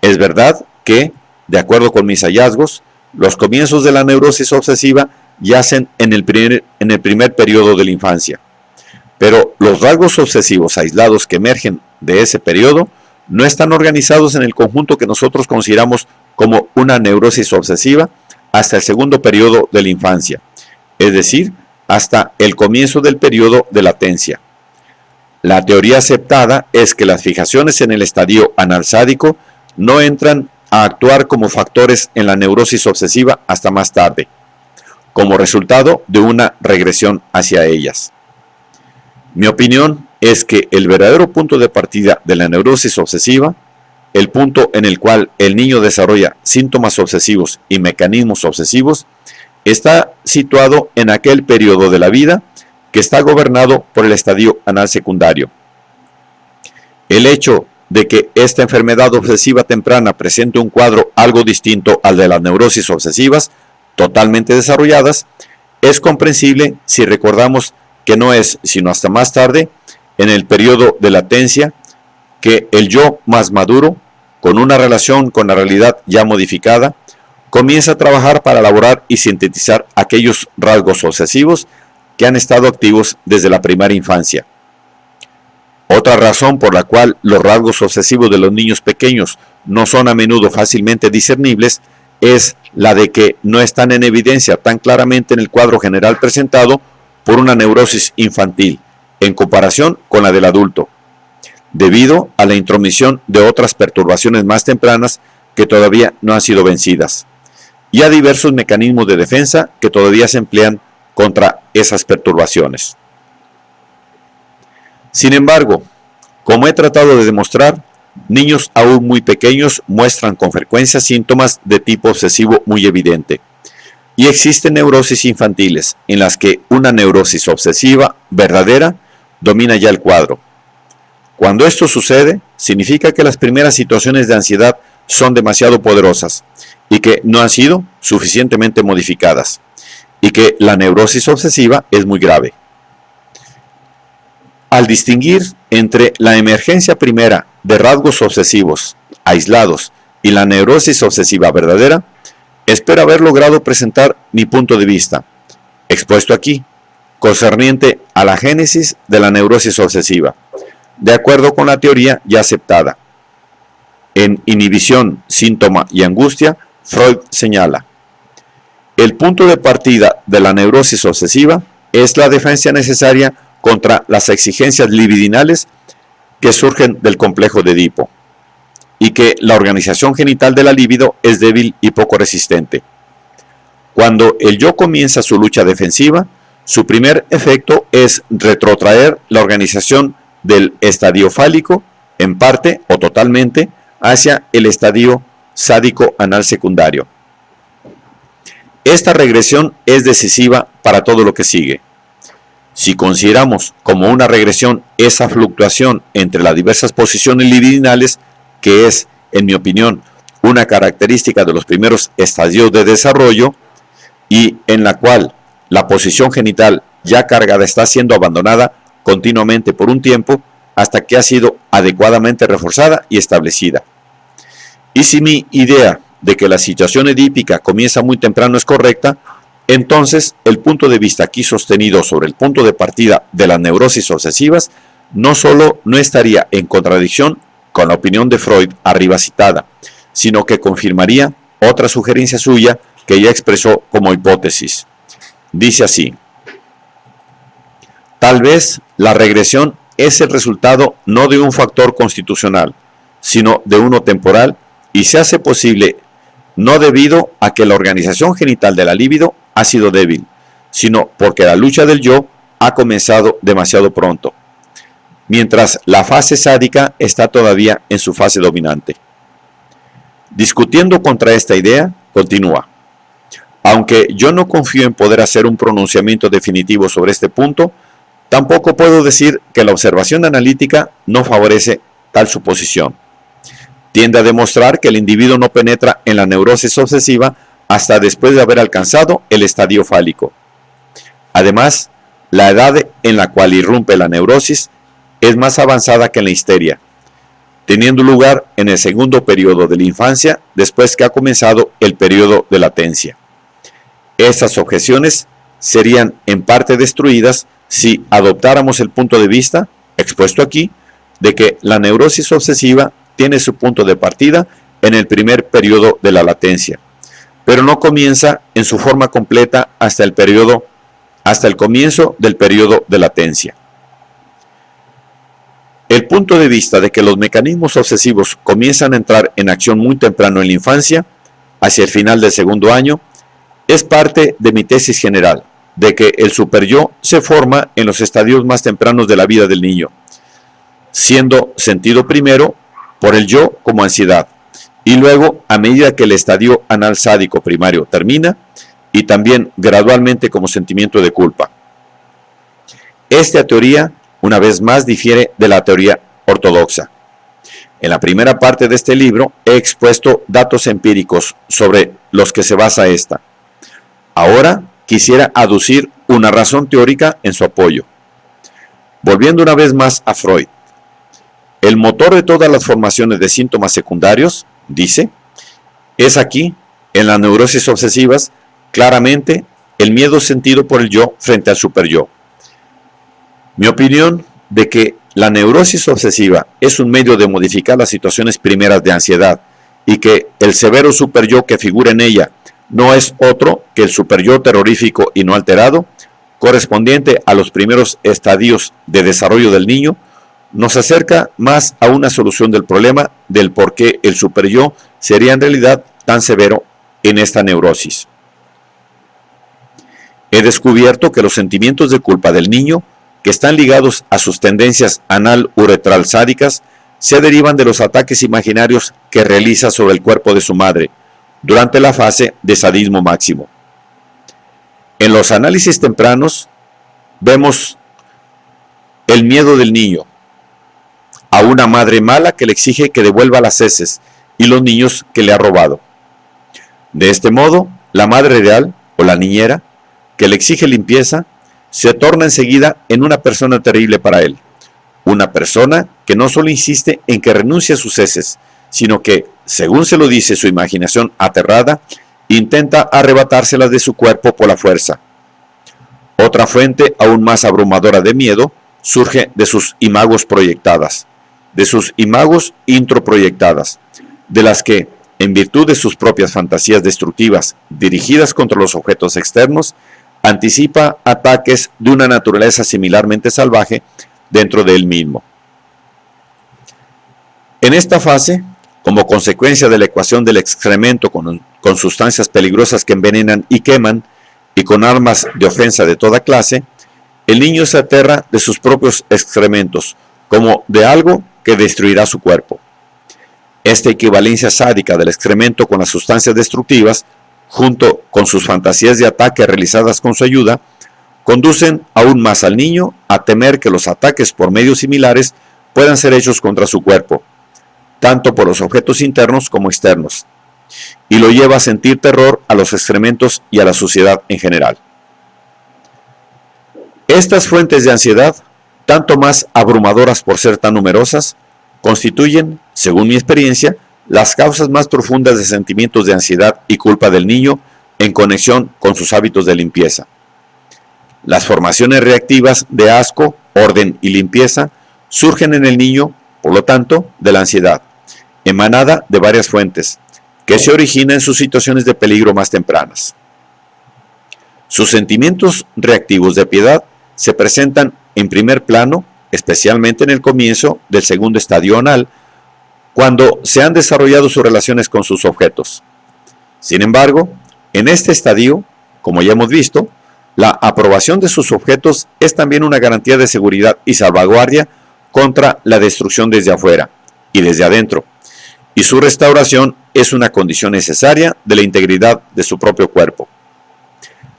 Es verdad que, de acuerdo con mis hallazgos, los comienzos de la neurosis obsesiva yacen en el primer periodo de la infancia, pero los rasgos obsesivos aislados que emergen de ese periodo no están organizados en el conjunto que nosotros consideramos como una neurosis obsesiva hasta el segundo periodo de la infancia, es decir, hasta el comienzo del periodo de latencia. La teoría aceptada es que las fijaciones en el estadio analsádico no entran a actuar como factores en la neurosis obsesiva hasta más tarde, como resultado de una regresión hacia ellas. Mi opinión es que el verdadero punto de partida de la neurosis obsesiva, el punto en el cual el niño desarrolla síntomas obsesivos y mecanismos obsesivos, está situado en aquel periodo de la vida que está gobernado por el estadio anal secundario. El hecho de que esta enfermedad obsesiva temprana presente un cuadro algo distinto al de las neurosis obsesivas totalmente desarrolladas, es comprensible si recordamos que no es sino hasta más tarde, en el periodo de latencia, que el yo más maduro, con una relación con la realidad ya modificada, comienza a trabajar para elaborar y sintetizar aquellos rasgos obsesivos que han estado activos desde la primera infancia. Otra razón por la cual los rasgos obsesivos de los niños pequeños no son a menudo fácilmente discernibles es la de que no están en evidencia tan claramente en el cuadro general presentado por una neurosis infantil, en comparación con la del adulto, debido a la intromisión de otras perturbaciones más tempranas que todavía no han sido vencidas, y a diversos mecanismos de defensa que todavía se emplean contra esas perturbaciones. Sin embargo, como he tratado de demostrar, niños aún muy pequeños muestran con frecuencia síntomas de tipo obsesivo muy evidente, y existen neurosis infantiles en las que una neurosis obsesiva verdadera domina ya el cuadro. Cuando esto sucede, significa que las primeras situaciones de ansiedad son demasiado poderosas y que no han sido suficientemente modificadas, y que la neurosis obsesiva es muy grave. Al distinguir entre la emergencia primera de rasgos obsesivos aislados y la neurosis obsesiva verdadera, espero haber logrado presentar mi punto de vista, expuesto aquí, concerniente a la génesis de la neurosis obsesiva, de acuerdo con la teoría ya aceptada. En Inhibición, Síntoma y Angustia, Freud señala: el punto de partida de la neurosis obsesiva es la defensa necesaria contra las exigencias libidinales que surgen del complejo de Edipo, y que la organización genital de la libido es débil y poco resistente. Cuando el yo comienza su lucha defensiva, su primer efecto es retrotraer la organización del estadio fálico, en parte o totalmente, hacia el estadio sádico anal secundario. Esta regresión es decisiva para todo lo que sigue. Si consideramos como una regresión esa fluctuación entre las diversas posiciones libidinales, que es, en mi opinión, una característica de los primeros estadios de desarrollo, y en la cual la posición genital ya cargada está siendo abandonada continuamente por un tiempo hasta que ha sido adecuadamente reforzada y establecida. Y si mi idea de que la situación edípica comienza muy temprano es correcta, entonces el punto de vista aquí sostenido sobre el punto de partida de las neurosis obsesivas no solo no estaría en contradicción con la opinión de Freud arriba citada, sino que confirmaría otra sugerencia suya que ya expresó como hipótesis. Dice así: tal vez la regresión es el resultado no de un factor constitucional, sino de uno temporal, y se hace posible no debido a que la organización genital de la libido ha sido débil, sino porque la lucha del yo ha comenzado demasiado pronto, mientras la fase sádica está todavía en su fase dominante. Discutiendo contra esta idea, continúa: aunque yo no confío en poder hacer un pronunciamiento definitivo sobre este punto, tampoco puedo decir que la observación analítica no favorece tal suposición. Tiende a demostrar que el individuo no penetra en la neurosis obsesiva hasta después de haber alcanzado el estadio fálico. Además, la edad en la cual irrumpe la neurosis es más avanzada que en la histeria, teniendo lugar en el segundo periodo de la infancia después que ha comenzado el periodo de latencia. Estas objeciones serían en parte destruidas si adoptáramos el punto de vista, expuesto aquí, de que la neurosis obsesiva tiene su punto de partida en el primer periodo de la latencia, pero no comienza en su forma completa hasta el comienzo del periodo de latencia. El punto de vista de que los mecanismos obsesivos comienzan a entrar en acción muy temprano en la infancia, hacia el final del segundo año, es parte de mi tesis general, de que el superyo se forma en los estadios más tempranos de la vida del niño, siendo sentido primero por el yo como ansiedad, y luego a medida que el estadio anal sádico primario termina, y también gradualmente como sentimiento de culpa. Esta teoría, una vez más, difiere de la teoría ortodoxa. En la primera parte de este libro he expuesto datos empíricos sobre los que se basa esta. Ahora quisiera aducir una razón teórica en su apoyo. Volviendo una vez más a Freud, el motor de todas las formaciones de síntomas secundarios, dice, es aquí, en las neurosis obsesivas, claramente el miedo sentido por el yo frente al superyo. Mi opinión de que la neurosis obsesiva es un medio de modificar las situaciones primeras de ansiedad y que el severo superyo que figura en ella no es otro que el superyo terrorífico y no alterado, correspondiente a los primeros estadios de desarrollo del niño, nos acerca más a una solución del problema del por qué el superyo sería en realidad tan severo en esta neurosis. He descubierto que los sentimientos de culpa del niño, que están ligados a sus tendencias anal-uretral sádicas, se derivan de los ataques imaginarios que realiza sobre el cuerpo de su madre durante la fase de sadismo máximo. En los análisis tempranos vemos el miedo del niño a una madre mala que le exige que devuelva las heces y los niños que le ha robado. De este modo, la madre real o la niñera que le exige limpieza se torna enseguida en una persona terrible para él, una persona que no solo insiste en que renuncie a sus heces, sino que, según se lo dice su imaginación aterrada, intenta arrebatárselas de su cuerpo por la fuerza. Otra fuente aún más abrumadora de miedo surge de sus imagos proyectadas, de sus imagos introproyectadas, de las que, en virtud de sus propias fantasías destructivas dirigidas contra los objetos externos, anticipa ataques de una naturaleza similarmente salvaje dentro de él mismo. En esta fase, como consecuencia de la ecuación del excremento con sustancias peligrosas que envenenan y queman, y con armas de ofensa de toda clase, el niño se aterra de sus propios excrementos, como de algo que destruirá su cuerpo. Esta equivalencia sádica del excremento con las sustancias destructivas, junto con sus fantasías de ataque realizadas con su ayuda, conducen aún más al niño a temer que los ataques por medios similares puedan ser hechos contra su cuerpo, tanto por los objetos internos como externos, y lo lleva a sentir terror a los excrementos y a la suciedad en general. Estas fuentes de ansiedad, tanto más abrumadoras por ser tan numerosas, constituyen, según mi experiencia, las causas más profundas de sentimientos de ansiedad y culpa del niño en conexión con sus hábitos de limpieza. Las formaciones reactivas de asco, orden y limpieza surgen en el niño, por lo tanto, de la ansiedad, emanada de varias fuentes, que se origina en sus situaciones de peligro más tempranas. Sus sentimientos reactivos de piedad se presentan en primer plano, especialmente en el comienzo del segundo estadio anal, cuando se han desarrollado sus relaciones con sus objetos. Sin embargo, en este estadio, como ya hemos visto, la aprobación de sus objetos es también una garantía de seguridad y salvaguardia contra la destrucción desde afuera y desde adentro, y su restauración es una condición necesaria de la integridad de su propio cuerpo.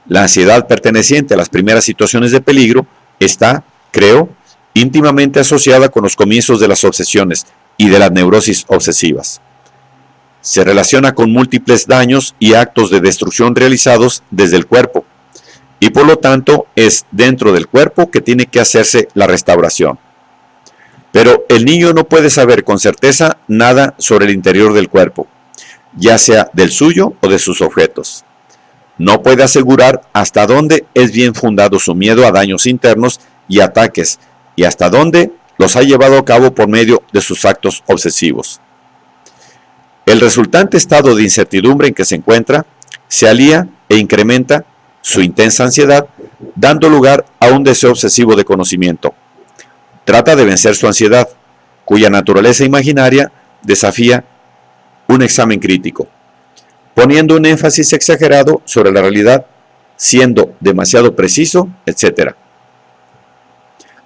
La ansiedad perteneciente a las primeras situaciones de peligro está, creo, íntimamente asociada con los comienzos de las obsesiones y de las neurosis obsesivas. Se relaciona con múltiples daños y actos de destrucción realizados desde el cuerpo, y por lo tanto es dentro del cuerpo que tiene que hacerse la restauración. Pero el niño no puede saber con certeza nada sobre el interior del cuerpo, ya sea del suyo o de sus objetos. No puede asegurar hasta dónde es bien fundado su miedo a daños internos y ataques, y hasta dónde los ha llevado a cabo por medio de sus actos obsesivos. El resultante estado de incertidumbre en que se encuentra se alía e incrementa su intensa ansiedad, dando lugar a un deseo obsesivo de conocimiento. Trata de vencer su ansiedad, cuya naturaleza imaginaria desafía un examen crítico, poniendo un énfasis exagerado sobre la realidad, siendo demasiado preciso, etc.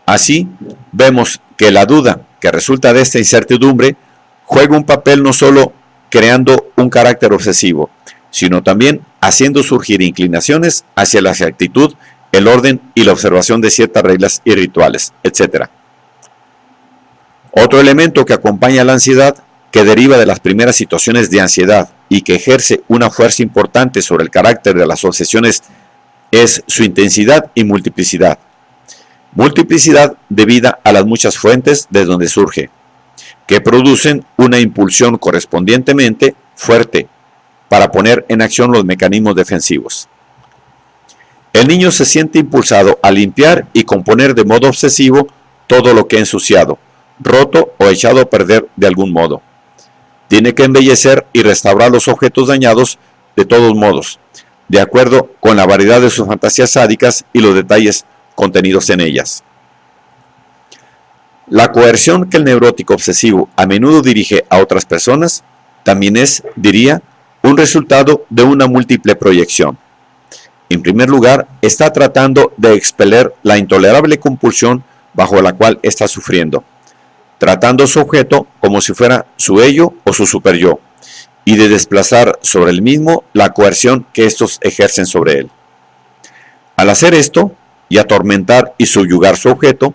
Así, vemos que la duda que resulta de esta incertidumbre juega un papel no solo creando un carácter obsesivo, sino también haciendo surgir inclinaciones hacia la exactitud, el orden y la observación de ciertas reglas y rituales, etc. Otro elemento que acompaña a la ansiedad, que deriva de las primeras situaciones de ansiedad y que ejerce una fuerza importante sobre el carácter de las obsesiones, es su intensidad y multiplicidad. Multiplicidad debida a las muchas fuentes de donde surge, que producen una impulsión correspondientemente fuerte para poner en acción los mecanismos defensivos. El niño se siente impulsado a limpiar y componer de modo obsesivo todo lo que ha ensuciado, roto o echado a perder de algún modo. Tiene que embellecer y restaurar los objetos dañados de todos modos, de acuerdo con la variedad de sus fantasías sádicas y los detalles contenidos en ellas. La coerción que el neurótico obsesivo a menudo dirige a otras personas también es, diría, un resultado de una múltiple proyección. En primer lugar, está tratando de expeler la intolerable compulsión bajo la cual está sufriendo, tratando su objeto como si fuera su ello o su superyo, y de desplazar sobre el mismo la coerción que estos ejercen sobre él. Al hacer esto, y atormentar y subyugar su objeto,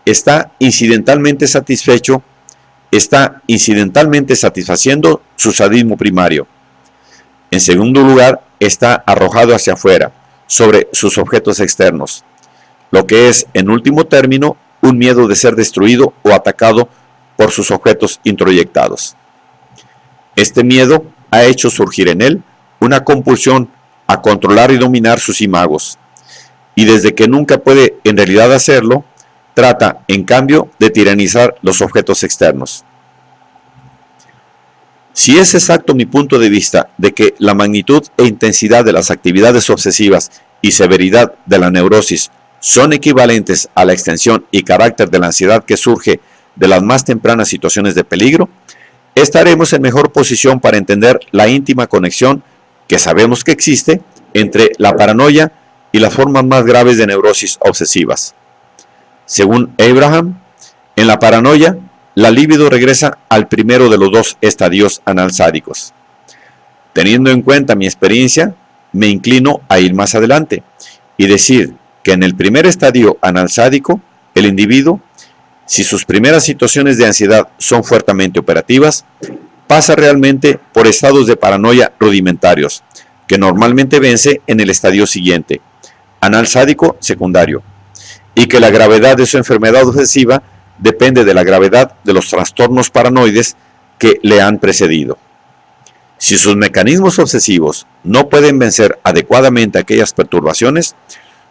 está incidentalmente satisfaciendo su sadismo primario. En segundo lugar, está arrojado hacia afuera, sobre sus objetos externos, lo que es, en último término, un miedo de ser destruido o atacado por sus objetos introyectados. Este miedo ha hecho surgir en él una compulsión a controlar y dominar sus imagos, y desde que nunca puede en realidad hacerlo, trata, en cambio, de tiranizar los objetos externos. Si es exacto mi punto de vista de que la magnitud e intensidad de las actividades obsesivas y severidad de la neurosis son equivalentes a la extensión y carácter de la ansiedad que surge de las más tempranas situaciones de peligro, estaremos en mejor posición para entender la íntima conexión que sabemos que existe entre la paranoia y las formas más graves de neurosis obsesivas. Según Abraham, en la paranoia, la libido regresa al primero de los dos estadios analsádicos. Teniendo en cuenta mi experiencia, me inclino a ir más adelante y decir que en el primer estadio analsádico, el individuo, si sus primeras situaciones de ansiedad son fuertemente operativas, pasa realmente por estados de paranoia rudimentarios, que normalmente vence en el estadio siguiente, analsádico secundario, y que la gravedad de su enfermedad obsesiva depende de la gravedad de los trastornos paranoides que le han precedido. Si sus mecanismos obsesivos no pueden vencer adecuadamente aquellas perturbaciones,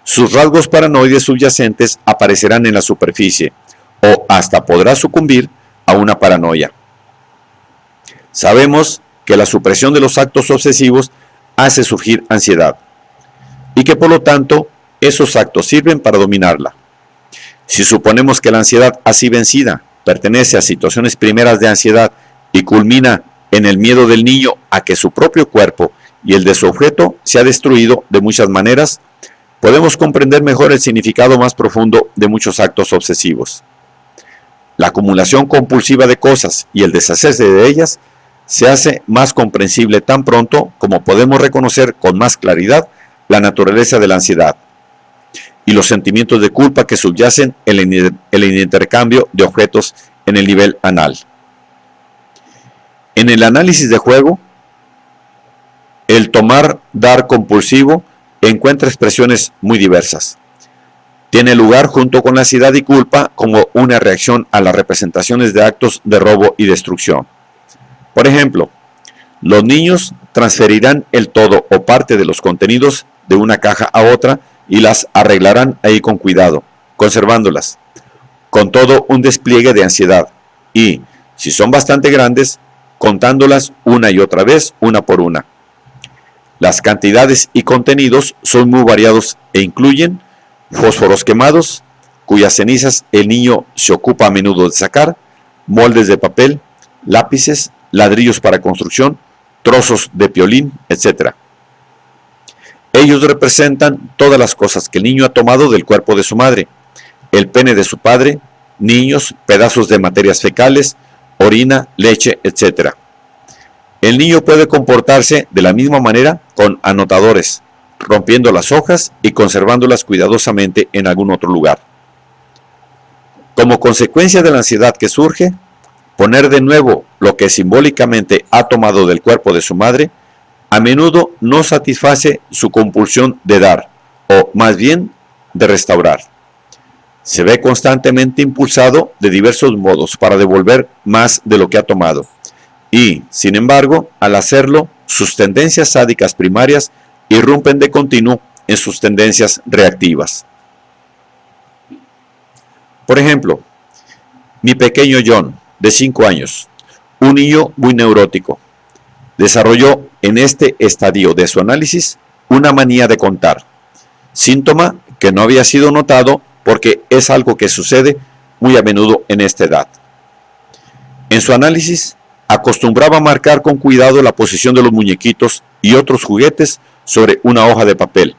sus rasgos paranoides subyacentes aparecerán en la superficie o hasta podrá sucumbir a una paranoia. Sabemos que la supresión de los actos obsesivos hace surgir ansiedad y que por lo tanto esos actos sirven para dominarla. Si suponemos que la ansiedad así vencida pertenece a situaciones primeras de ansiedad y culmina en el miedo del niño a que su propio cuerpo y el de su objeto se ha destruido de muchas maneras, podemos comprender mejor el significado más profundo de muchos actos obsesivos. La acumulación compulsiva de cosas y el deshacerse de ellas se hace más comprensible tan pronto como podemos reconocer con más claridad la naturaleza de la ansiedad y los sentimientos de culpa que subyacen en el intercambio de objetos en el nivel anal. En el análisis de juego, el tomar-dar compulsivo encuentra expresiones muy diversas. Tiene lugar junto con la ansiedad y culpa como una reacción a las representaciones de actos de robo y destrucción. Por ejemplo, los niños transferirán el todo o parte de los contenidos de una caja a otra y las arreglarán ahí con cuidado, conservándolas, con todo un despliegue de ansiedad y, si son bastante grandes, contándolas una y otra vez, una por una. Las cantidades y contenidos son muy variados e incluyen fósforos quemados, cuyas cenizas el niño se ocupa a menudo de sacar, moldes de papel, lápices, ladrillos para construcción, trozos de piolín, etc. Ellos representan todas las cosas que el niño ha tomado del cuerpo de su madre, el pene de su padre, niños, pedazos de materias fecales, orina, leche, etc. El niño puede comportarse de la misma manera con anotadores, rompiendo las hojas y conservándolas cuidadosamente en algún otro lugar. Como consecuencia de la ansiedad que surge, poner de nuevo lo que simbólicamente ha tomado del cuerpo de su madre, a menudo no satisface su compulsión de dar, o más bien de restaurar. Se ve constantemente impulsado de diversos modos para devolver más de lo que ha tomado, y, sin embargo, al hacerlo, sus tendencias sádicas primarias irrumpen de continuo en sus tendencias reactivas. Por ejemplo, mi pequeño John, de 5 años, un niño muy neurótico, desarrolló en este estadio de su análisis una manía de contar, síntoma que no había sido notado porque es algo que sucede muy a menudo en esta edad. En su análisis, acostumbraba a marcar con cuidado la posición de los muñequitos y otros juguetes sobre una hoja de papel,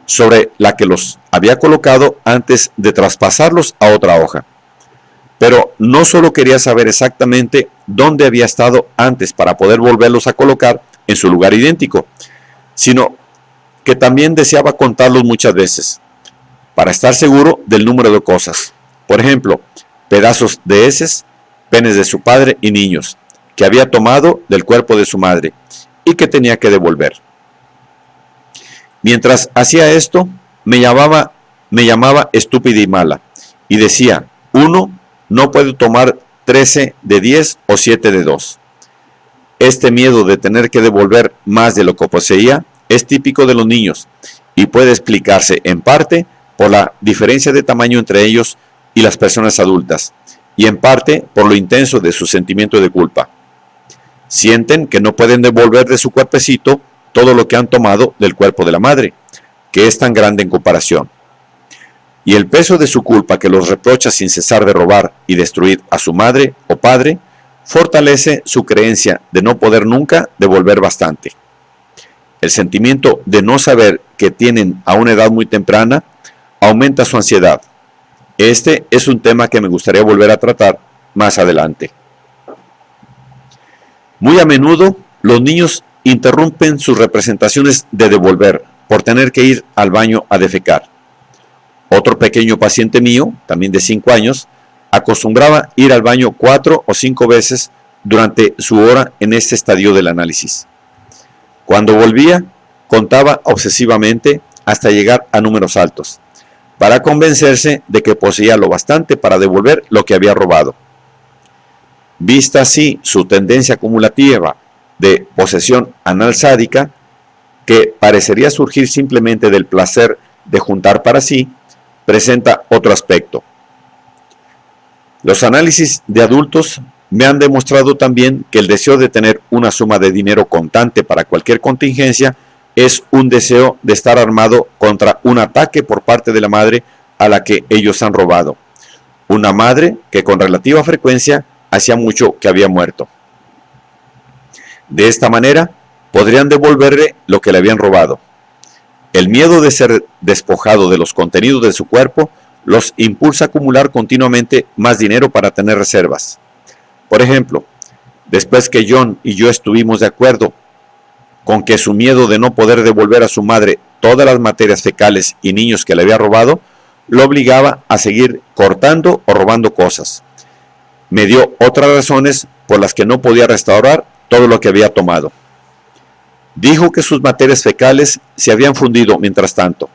sobre la que los había colocado antes de traspasarlos a otra hoja. Pero no solo quería saber exactamente dónde había estado antes para poder volverlos a colocar en su lugar idéntico, sino que también deseaba contarlos muchas veces, para estar seguro del número de cosas. Por ejemplo, pedazos de heces, penes de su padre y niños, que había tomado del cuerpo de su madre y que tenía que devolver. Mientras hacía esto, me llamaba estúpida y mala, y decía, 1 no puede tomar 13 de 10 o 7 de 2. Este miedo de tener que devolver más de lo que poseía es típico de los niños y puede explicarse en parte por la diferencia de tamaño entre ellos y las personas adultas, y en parte por lo intenso de su sentimiento de culpa. Sienten que no pueden devolver de su cuerpecito todo lo que han tomado del cuerpo de la madre, que es tan grande en comparación. Y el peso de su culpa que los reprocha sin cesar de robar y destruir a su madre o padre, fortalece su creencia de no poder nunca devolver bastante. El sentimiento de no saber que tienen a una edad muy temprana aumenta su ansiedad. Este es un tema que me gustaría volver a tratar más adelante. Muy a menudo, los niños interrumpen sus representaciones de devolver por tener que ir al baño a defecar. Otro pequeño paciente mío, también de 5 años, acostumbraba ir al baño 4 o 5 veces durante su hora en este estadio del análisis. Cuando volvía, contaba obsesivamente hasta llegar a números altos, para convencerse de que poseía lo bastante para devolver lo que había robado. Vista así su tendencia acumulativa de posesión anal sádica, que parecería surgir simplemente del placer de juntar para sí, presenta otro aspecto. Los análisis de adultos me han demostrado también que el deseo de tener una suma de dinero contante para cualquier contingencia es un deseo de estar armado contra un ataque por parte de la madre a la que ellos han robado. Una madre que con relativa frecuencia hacía mucho que había muerto. De esta manera, podrían devolverle lo que le habían robado. El miedo de ser despojado de los contenidos de su cuerpo los impulsa a acumular continuamente más dinero para tener reservas. Por ejemplo, después que John y yo estuvimos de acuerdo con que su miedo de no poder devolver a su madre todas las materias fecales y niños que le había robado, lo obligaba a seguir cortando o robando cosas. Me dio otras razones por las que no podía restaurar todo lo que había tomado. Dijo que sus materias fecales se habían fundido mientras tanto,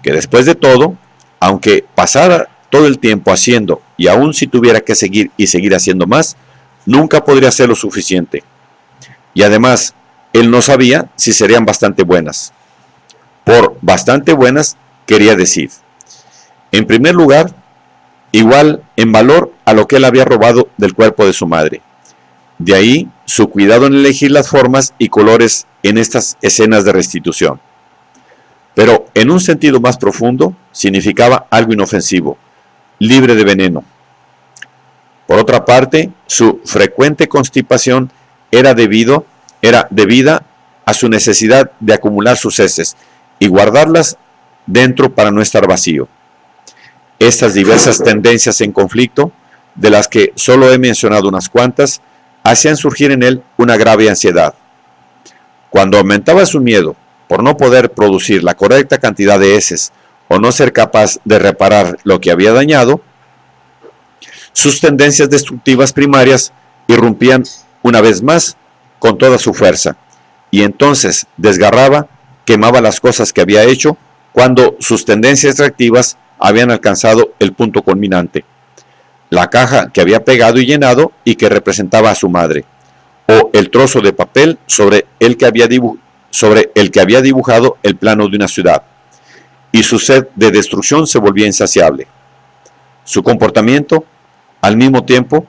que después de todo, aunque pasara todo el tiempo haciendo y aún si tuviera que seguir y seguir haciendo más, nunca podría ser lo suficiente. Y además, él no sabía si serían bastante buenas. Por bastante buenas quería decir, en primer lugar, igual en valor a lo que él había robado del cuerpo de su madre. De ahí su cuidado en elegir las formas y colores en estas escenas de restitución. Pero en un sentido más profundo, significaba algo inofensivo, libre de veneno. Por otra parte, su frecuente constipación era debida a su necesidad de acumular sus heces y guardarlas dentro para no estar vacío. Estas diversas tendencias en conflicto, de las que solo he mencionado unas cuantas, hacían surgir en él una grave ansiedad. Cuando aumentaba su miedo por no poder producir la correcta cantidad de heces o no ser capaz de reparar lo que había dañado, sus tendencias destructivas primarias irrumpían una vez más con toda su fuerza, y entonces desgarraba, quemaba las cosas que había hecho cuando sus tendencias reactivas habían alcanzado el punto culminante. La caja que había pegado y llenado y que representaba a su madre, o el trozo de papel sobre el que había dibujado el plano de una ciudad, y su sed de destrucción se volvía insaciable. Su comportamiento, al mismo tiempo,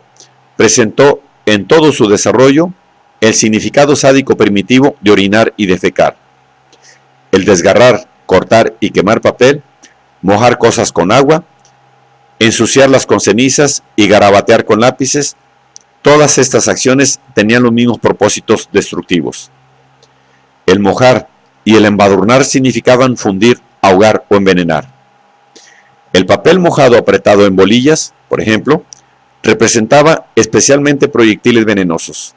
presentó en todo su desarrollo el significado sádico primitivo de orinar y defecar. El desgarrar, cortar y quemar papel, mojar cosas con agua, ensuciarlas con cenizas y garabatear con lápices, todas estas acciones tenían los mismos propósitos destructivos. El mojar y el embadurnar significaban fundir, ahogar o envenenar. El papel mojado apretado en bolillas, por ejemplo, representaba especialmente proyectiles venenosos,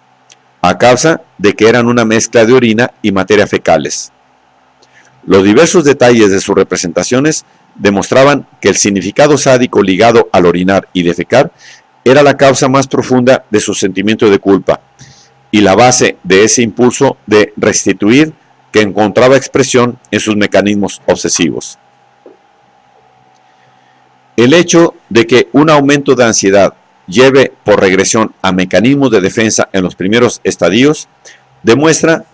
a causa de que eran una mezcla de orina y materia fecales. Los diversos detalles de sus representaciones demostraban que el significado sádico ligado al orinar y defecar era la causa más profunda de su sentimiento de culpa y la base de ese impulso de restituir que encontraba expresión en sus mecanismos obsesivos. El hecho de que un aumento de ansiedad lleve por regresión a mecanismos de defensa en los primeros estadios demuestra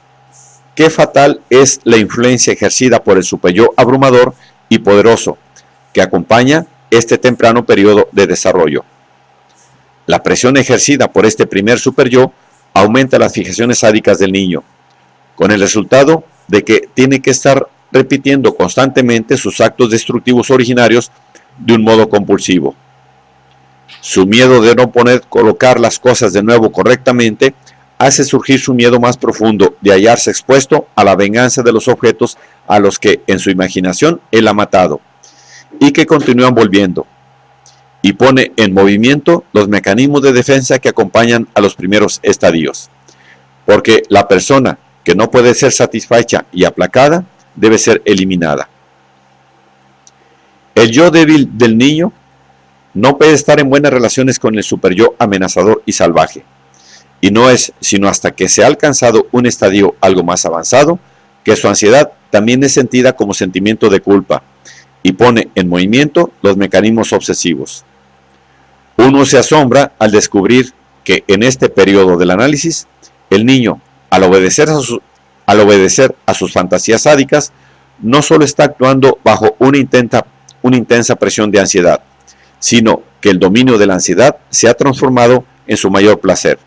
qué fatal es la influencia ejercida por el superyo abrumador y poderoso que acompaña este temprano periodo de desarrollo. La presión ejercida por este primer superyo aumenta las fijaciones sádicas del niño, con el resultado de que tiene que estar repitiendo constantemente sus actos destructivos originarios de un modo compulsivo. Su miedo de no poder colocar las cosas de nuevo correctamente hace surgir su miedo más profundo de hallarse expuesto a la venganza de los objetos a los que en su imaginación él ha matado y que continúan volviendo, y pone en movimiento los mecanismos de defensa que acompañan a los primeros estadios, porque la persona que no puede ser satisfecha y aplacada debe ser eliminada. El yo débil del niño no puede estar en buenas relaciones con el superyo amenazador y salvaje, y no es sino hasta que se ha alcanzado un estadio algo más avanzado que su ansiedad también es sentida como sentimiento de culpa y pone en movimiento los mecanismos obsesivos. Uno se asombra al descubrir que en este periodo del análisis, el niño, al obedecer a sus fantasías sádicas, no solo está actuando bajo una intensa presión de ansiedad, sino que el dominio de la ansiedad se ha transformado en su mayor placer.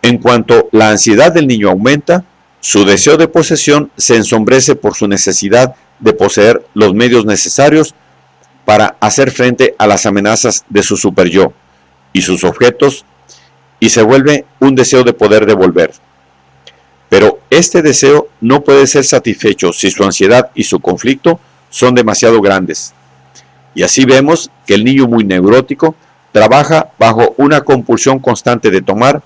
En cuanto la ansiedad del niño aumenta, su deseo de posesión se ensombrece por su necesidad de poseer los medios necesarios para hacer frente a las amenazas de su superyo y sus objetos, y se vuelve un deseo de poder devolver. Pero este deseo no puede ser satisfecho si su ansiedad y su conflicto son demasiado grandes. Y así vemos que el niño muy neurótico trabaja bajo una compulsión constante de tomar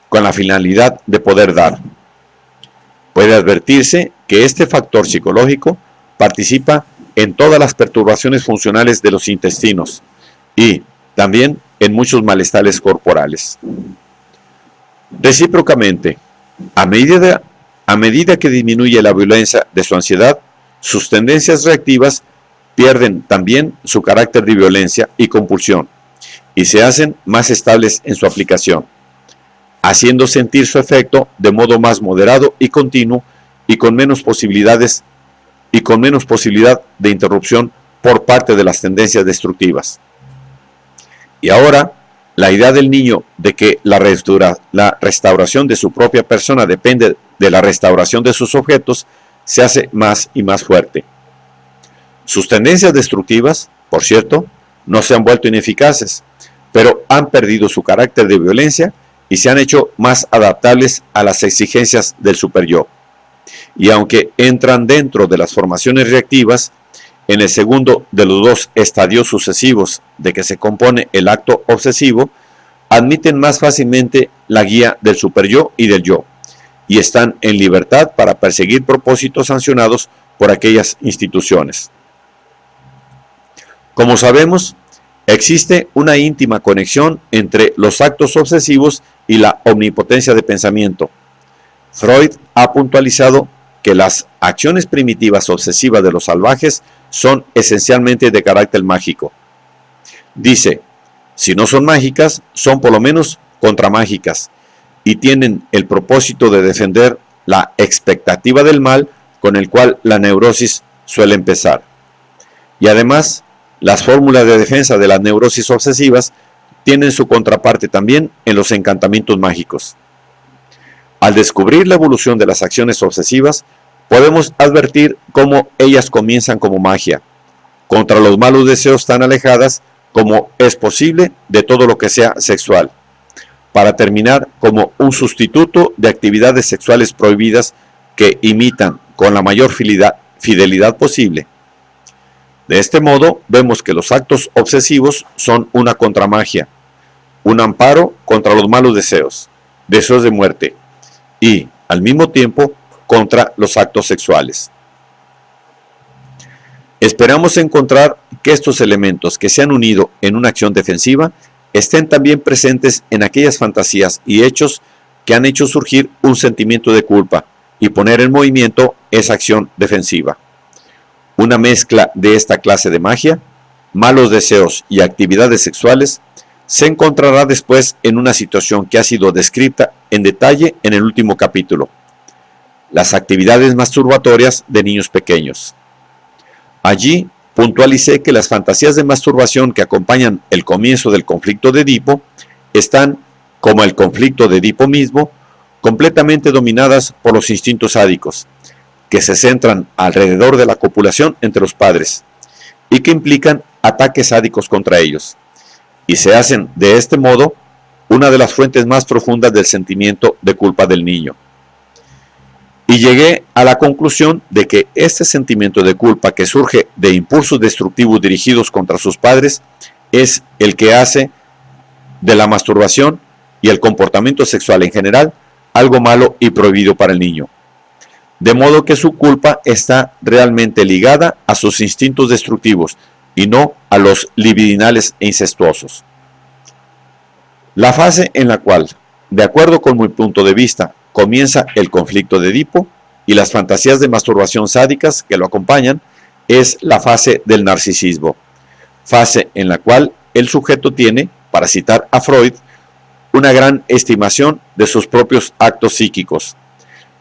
con la finalidad de poder dar. Puede advertirse que este factor psicológico participa en todas las perturbaciones funcionales de los intestinos y también en muchos malestares corporales. Recíprocamente, a medida que disminuye la violencia de su ansiedad, sus tendencias reactivas pierden también su carácter de violencia y compulsión y se hacen más estables en su aplicación, haciendo sentir su efecto de modo más moderado y continuo y con menos posibilidad de interrupción por parte de las tendencias destructivas. Y ahora, la idea del niño de que la restauración de su propia persona depende de la restauración de sus objetos se hace más y más fuerte. Sus tendencias destructivas, por cierto, no se han vuelto ineficaces, pero han perdido su carácter de violencia y se han hecho más adaptables a las exigencias del superyo. Y aunque entran dentro de las formaciones reactivas, en el segundo de los dos estadios sucesivos de que se compone el acto obsesivo, admiten más fácilmente la guía del superyo y del yo, y están en libertad para perseguir propósitos sancionados por aquellas instituciones. Como sabemos, Existe una íntima conexión entre los actos obsesivos y la omnipotencia de pensamiento. Freud ha puntualizado que las acciones primitivas obsesivas de los salvajes son esencialmente de carácter mágico. Dice, si no son mágicas, son por lo menos contramágicas y tienen el propósito de defender la expectativa del mal con el cual la neurosis suele empezar. Y además, las fórmulas de defensa de las neurosis obsesivas tienen su contraparte también en los encantamientos mágicos. Al descubrir la evolución de las acciones obsesivas, podemos advertir cómo ellas comienzan como magia, contra los malos deseos tan alejadas como es posible de todo lo que sea sexual, para terminar como un sustituto de actividades sexuales prohibidas que imitan con la mayor fidelidad posible. De este modo, vemos que los actos obsesivos son una contramagia, un amparo contra los malos deseos, deseos de muerte, y, al mismo tiempo, contra los actos sexuales. Esperamos encontrar que estos elementos que se han unido en una acción defensiva estén también presentes en aquellas fantasías y hechos que han hecho surgir un sentimiento de culpa y poner en movimiento esa acción defensiva. Una mezcla de esta clase de magia, malos deseos y actividades sexuales se encontrará después en una situación que ha sido descrita en detalle en el último capítulo: las actividades masturbatorias de niños pequeños. Allí puntualicé que las fantasías de masturbación que acompañan el comienzo del conflicto de Edipo están, como el conflicto de Edipo mismo, completamente dominadas por los instintos sádicos, que se centran alrededor de la copulación entre los padres y que implican ataques sádicos contra ellos, y se hacen de este modo una de las fuentes más profundas del sentimiento de culpa del niño. Y llegué a la conclusión de que este sentimiento de culpa que surge de impulsos destructivos dirigidos contra sus padres es el que hace de la masturbación y el comportamiento sexual en general algo malo y prohibido para el niño. De modo que su culpa está realmente ligada a sus instintos destructivos y no a los libidinales e incestuosos. La fase en la cual, de acuerdo con mi punto de vista, comienza el conflicto de Edipo y las fantasías de masturbación sádicas que lo acompañan, es la fase del narcisismo, fase en la cual el sujeto tiene, para citar a Freud, una gran estimación de sus propios actos psíquicos,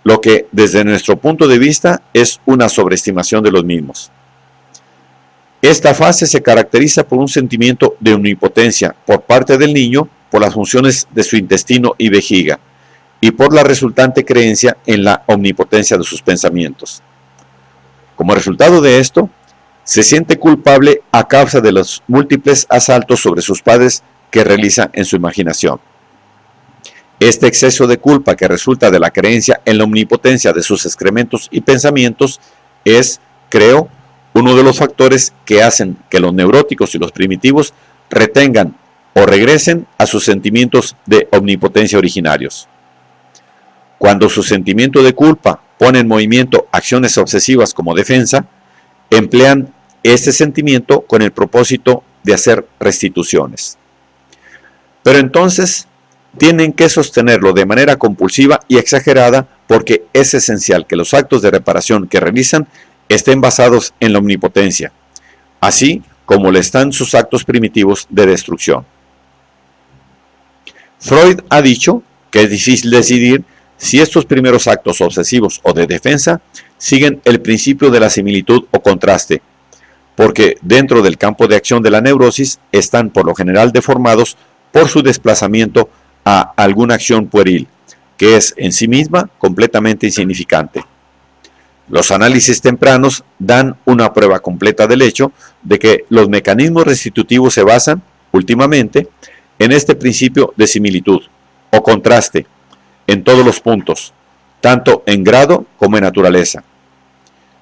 lo que desde nuestro punto de vista es una sobreestimación de los mismos. Esta fase se caracteriza por un sentimiento de omnipotencia por parte del niño por las funciones de su intestino y vejiga, y por la resultante creencia en la omnipotencia de sus pensamientos. Como resultado de esto, se siente culpable a causa de los múltiples asaltos sobre sus padres que realiza en su imaginación. Este exceso de culpa que resulta de la creencia en la omnipotencia de sus excrementos y pensamientos es, creo, uno de los factores que hacen que los neuróticos y los primitivos retengan o regresen a sus sentimientos de omnipotencia originarios. Cuando su sentimiento de culpa pone en movimiento acciones obsesivas como defensa, emplean este sentimiento con el propósito de hacer restituciones. Pero entonces tienen que sostenerlo de manera compulsiva y exagerada porque es esencial que los actos de reparación que realizan estén basados en la omnipotencia, así como le están sus actos primitivos de destrucción. Freud ha dicho que es difícil decidir si estos primeros actos obsesivos o de defensa siguen el principio de la similitud o contraste, porque dentro del campo de acción de la neurosis están por lo general deformados por su desplazamiento a alguna acción pueril, que es en sí misma completamente insignificante. Los análisis tempranos dan una prueba completa del hecho de que los mecanismos restitutivos se basan, últimamente, en este principio de similitud o contraste en todos los puntos, tanto en grado como en naturaleza.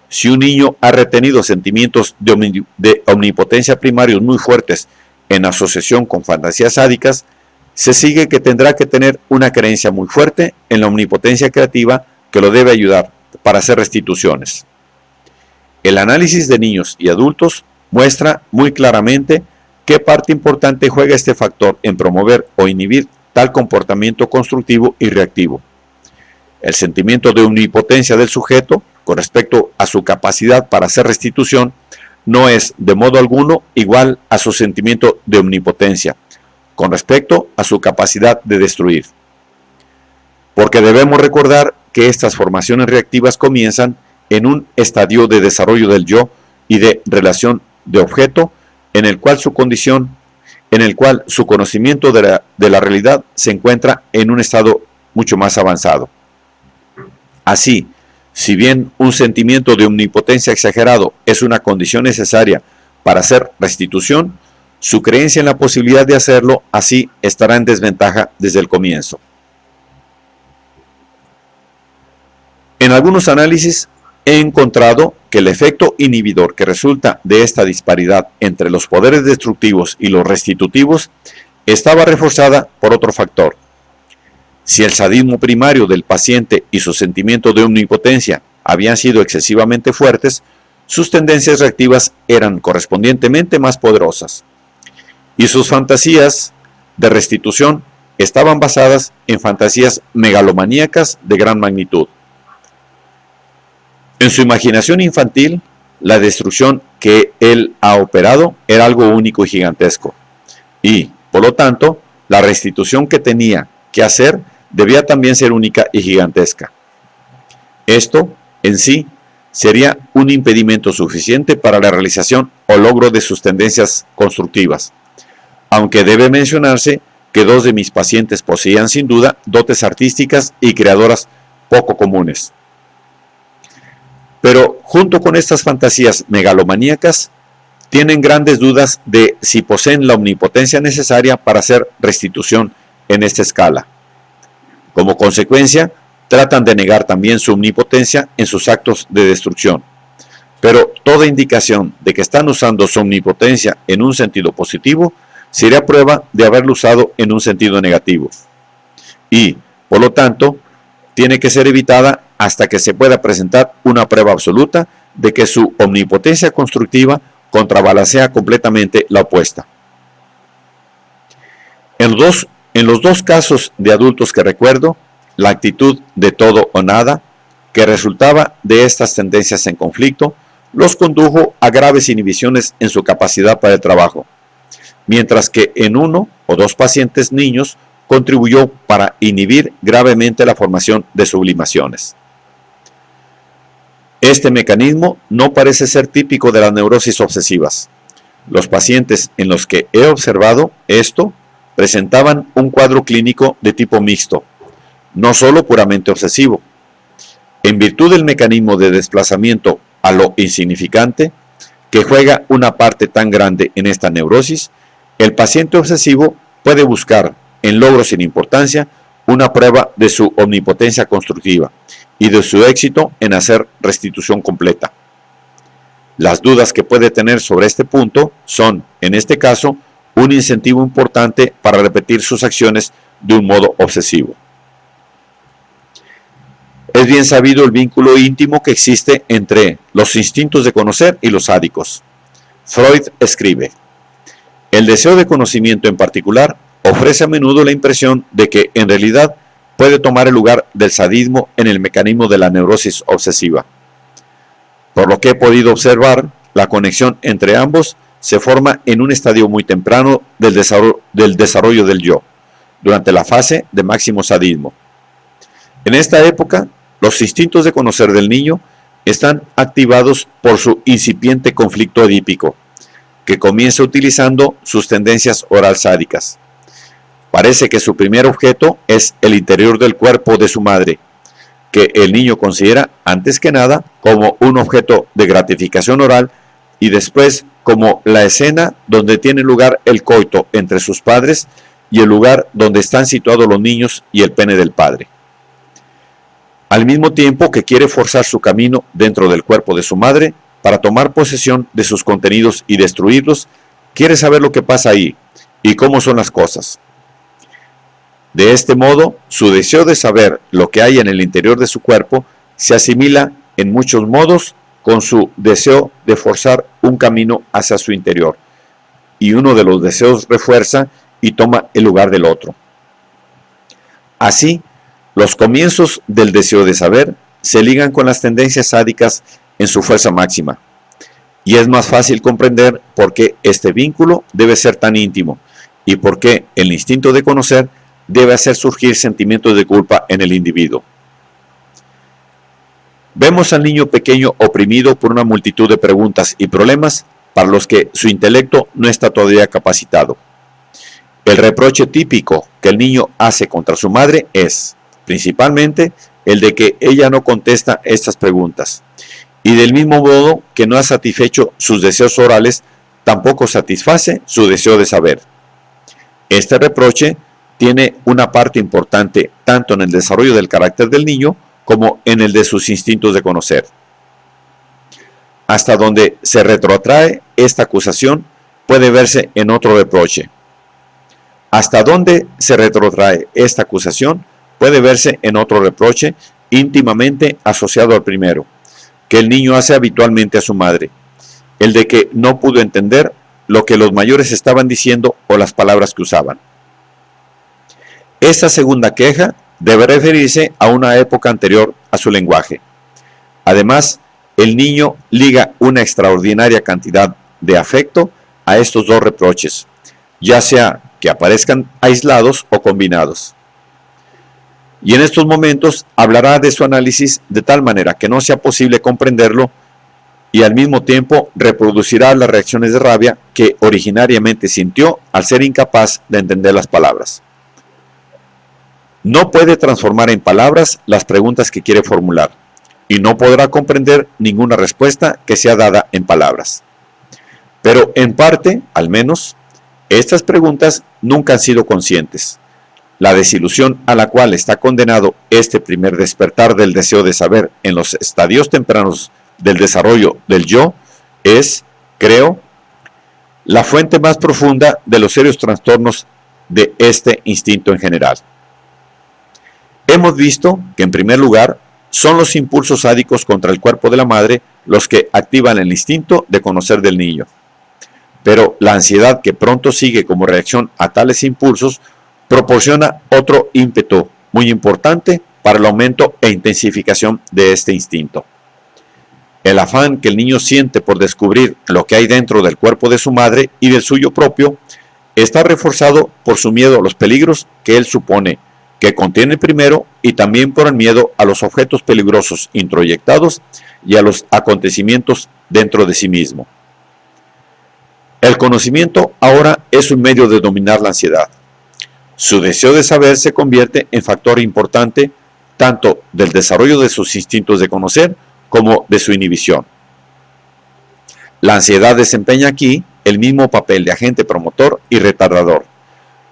Si un niño ha retenido sentimientos de omnipotencia primarios muy fuertes en asociación con fantasías sádicas, se sigue que tendrá que tener una creencia muy fuerte en la omnipotencia creativa que lo debe ayudar para hacer restituciones. El análisis de niños y adultos muestra muy claramente ¿Qué parte importante juega este factor en promover o inhibir tal comportamiento constructivo y reactivo? El sentimiento de omnipotencia del sujeto con respecto a su capacidad para hacer restitución no es de modo alguno igual a su sentimiento de omnipotencia con respecto a su capacidad de destruir. Porque debemos recordar que estas formaciones reactivas comienzan en un estadio de desarrollo del yo y de relación de objeto en el cual su conocimiento de la realidad se encuentra en un estado mucho más avanzado. Así, si bien un sentimiento de omnipotencia exagerado es una condición necesaria para hacer restitución, su creencia en la posibilidad de hacerlo así estará en desventaja desde el comienzo. En algunos análisis he encontrado que el efecto inhibidor que resulta de esta disparidad entre los poderes destructivos y los restitutivos estaba reforzada por otro factor. Si el sadismo primario del paciente y su sentimiento de omnipotencia habían sido excesivamente fuertes, sus tendencias reactivas eran correspondientemente más poderosas, y sus fantasías de restitución estaban basadas en fantasías megalomaníacas de gran magnitud. En su imaginación infantil, la destrucción que él ha operado era algo único y gigantesco, y, por lo tanto, la restitución que tenía que hacer debía también ser única y gigantesca. Esto, en sí, sería un impedimento suficiente para la realización o logro de sus tendencias constructivas, aunque debe mencionarse que dos de mis pacientes poseían sin duda dotes artísticas y creadoras poco comunes. Pero junto con estas fantasías megalomaníacas, tienen grandes dudas de si poseen la omnipotencia necesaria para hacer restitución en esta escala. Como consecuencia, tratan de negar también su omnipotencia en sus actos de destrucción. Pero toda indicación de que están usando su omnipotencia en un sentido positivo sería prueba de haberlo usado en un sentido negativo. Y, por lo tanto, tiene que ser evitada hasta que se pueda presentar una prueba absoluta de que su omnipotencia constructiva contrabalancea completamente la opuesta. En los dos casos de adultos que recuerdo, la actitud de todo o nada, que resultaba de estas tendencias en conflicto, los condujo a graves inhibiciones en su capacidad para el trabajo, mientras que en uno o dos pacientes niños contribuyó para inhibir gravemente la formación de sublimaciones. Este mecanismo no parece ser típico de las neurosis obsesivas. Los pacientes en los que he observado esto presentaban un cuadro clínico de tipo mixto, no solo puramente obsesivo. En virtud del mecanismo de desplazamiento a lo insignificante, que juega una parte tan grande en esta neurosis, el paciente obsesivo puede buscar, en logros sin importancia, una prueba de su omnipotencia constructiva y de su éxito en hacer restitución completa. Las dudas que puede tener sobre este punto son, en este caso, un incentivo importante para repetir sus acciones de un modo obsesivo. Es bien sabido el vínculo íntimo que existe entre los instintos de conocer y los sádicos. Freud escribe: el deseo de conocimiento en particular ofrece a menudo la impresión de que en realidad puede tomar el lugar del sadismo en el mecanismo de la neurosis obsesiva. Por lo que he podido observar, la conexión entre ambos se forma en un estadio muy temprano del desarrollo del yo, durante la fase de máximo sadismo. En esta época, los instintos de conocer del niño están activados por su incipiente conflicto edípico, que comienza utilizando sus tendencias oral sádicas. Parece que su primer objeto es el interior del cuerpo de su madre, que el niño considera antes que nada como un objeto de gratificación oral y después como la escena donde tiene lugar el coito entre sus padres y el lugar donde están situados los niños y el pene del padre. Al mismo tiempo que quiere forzar su camino dentro del cuerpo de su madre para tomar posesión de sus contenidos y destruirlos, quiere saber lo que pasa ahí y cómo son las cosas. De este modo, su deseo de saber lo que hay en el interior de su cuerpo se asimila en muchos modos con su deseo de forzar un camino hacia su interior, y uno de los deseos refuerza y toma el lugar del otro. Así, los comienzos del deseo de saber se ligan con las tendencias sádicas en su fuerza máxima, y es más fácil comprender por qué este vínculo debe ser tan íntimo y por qué el instinto de conocer debe hacer surgir sentimientos de culpa en el individuo. Vemos al niño pequeño oprimido por una multitud de preguntas y problemas para los que su intelecto no está todavía capacitado. El reproche típico que el niño hace contra su madre es, principalmente, el de que ella no contesta estas preguntas, y del mismo modo que no ha satisfecho sus deseos orales, tampoco satisface su deseo de saber. Este reproche tiene una parte importante tanto en el desarrollo del carácter del niño como en el de sus instintos de conocer. Hasta donde se retrotrae esta acusación puede verse en otro reproche. Hasta donde se retrotrae esta acusación puede verse en otro reproche íntimamente asociado al primero, que el niño hace habitualmente a su madre, el de que no pudo entender lo que los mayores estaban diciendo o las palabras que usaban. Esta segunda queja debe referirse a una época anterior a su lenguaje. Además, el niño liga una extraordinaria cantidad de afecto a estos dos reproches, ya sea que aparezcan aislados o combinados. Y en estos momentos hablará de su análisis de tal manera que no sea posible comprenderlo y al mismo tiempo reproducirá las reacciones de rabia que originariamente sintió al ser incapaz de entender las palabras. No puede transformar en palabras las preguntas que quiere formular y no podrá comprender ninguna respuesta que sea dada en palabras. Pero en parte, al menos, estas preguntas nunca han sido conscientes. La desilusión a la cual está condenado este primer despertar del deseo de saber en los estadios tempranos del desarrollo del yo es, creo, la fuente más profunda de los serios trastornos de este instinto en general. Hemos visto que en primer lugar son los impulsos sádicos contra el cuerpo de la madre los que activan el instinto de conocer del niño. Pero la ansiedad que pronto sigue como reacción a tales impulsos proporciona otro ímpetu muy importante para el aumento e intensificación de este instinto. El afán que el niño siente por descubrir lo que hay dentro del cuerpo de su madre y del suyo propio está reforzado por su miedo a los peligros que él supone que contiene el primero y también por el miedo a los objetos peligrosos introyectados y a los acontecimientos dentro de sí mismo. El conocimiento ahora es un medio de dominar la ansiedad. Su deseo de saber se convierte en factor importante tanto del desarrollo de sus instintos de conocer como de su inhibición. La ansiedad desempeña aquí el mismo papel de agente promotor y retardador,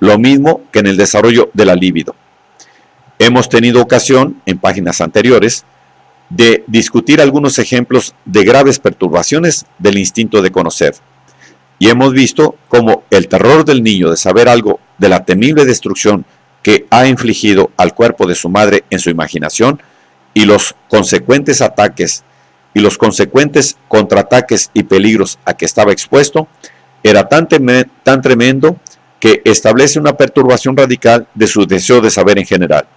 lo mismo que en el desarrollo de la libido. Hemos tenido ocasión, en páginas anteriores, de discutir algunos ejemplos de graves perturbaciones del instinto de conocer, y hemos visto cómo el terror del niño de saber algo de la temible destrucción que ha infligido al cuerpo de su madre en su imaginación y los consecuentes ataques y los consecuentes contraataques y peligros a que estaba expuesto era tan tremendo que establece una perturbación radical de su deseo de saber en general,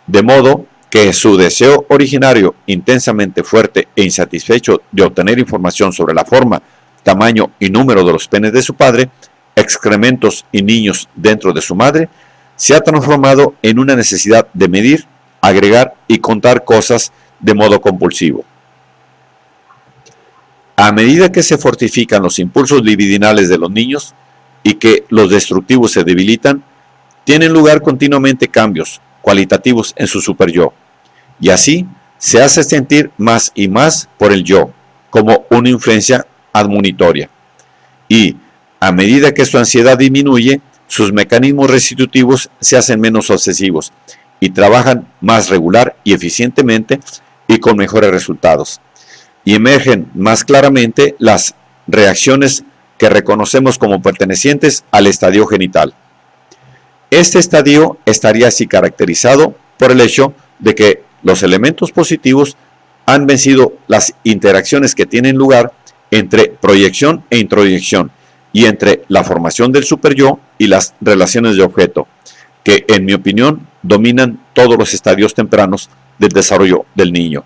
de modo que su deseo originario intensamente fuerte e insatisfecho de obtener información sobre la forma, tamaño y número de los penes de su padre, excrementos y niños dentro de su madre, se ha transformado en una necesidad de medir, agregar y contar cosas de modo compulsivo. A medida que se fortifican los impulsos libidinales de los niños y que los destructivos se debilitan, tienen lugar continuamente cambios cualitativos en su superyo, y así se hace sentir más y más por el yo, como una influencia admonitoria. Y, a medida que su ansiedad disminuye, sus mecanismos restitutivos se hacen menos obsesivos y trabajan más regular y eficientemente y con mejores resultados. Y emergen más claramente las reacciones que reconocemos como pertenecientes al estadio genital. Este estadio estaría así caracterizado por el hecho de que los elementos positivos han vencido las interacciones que tienen lugar entre proyección e introyección y entre la formación del superyo y las relaciones de objeto, que en mi opinión dominan todos los estadios tempranos del desarrollo del niño.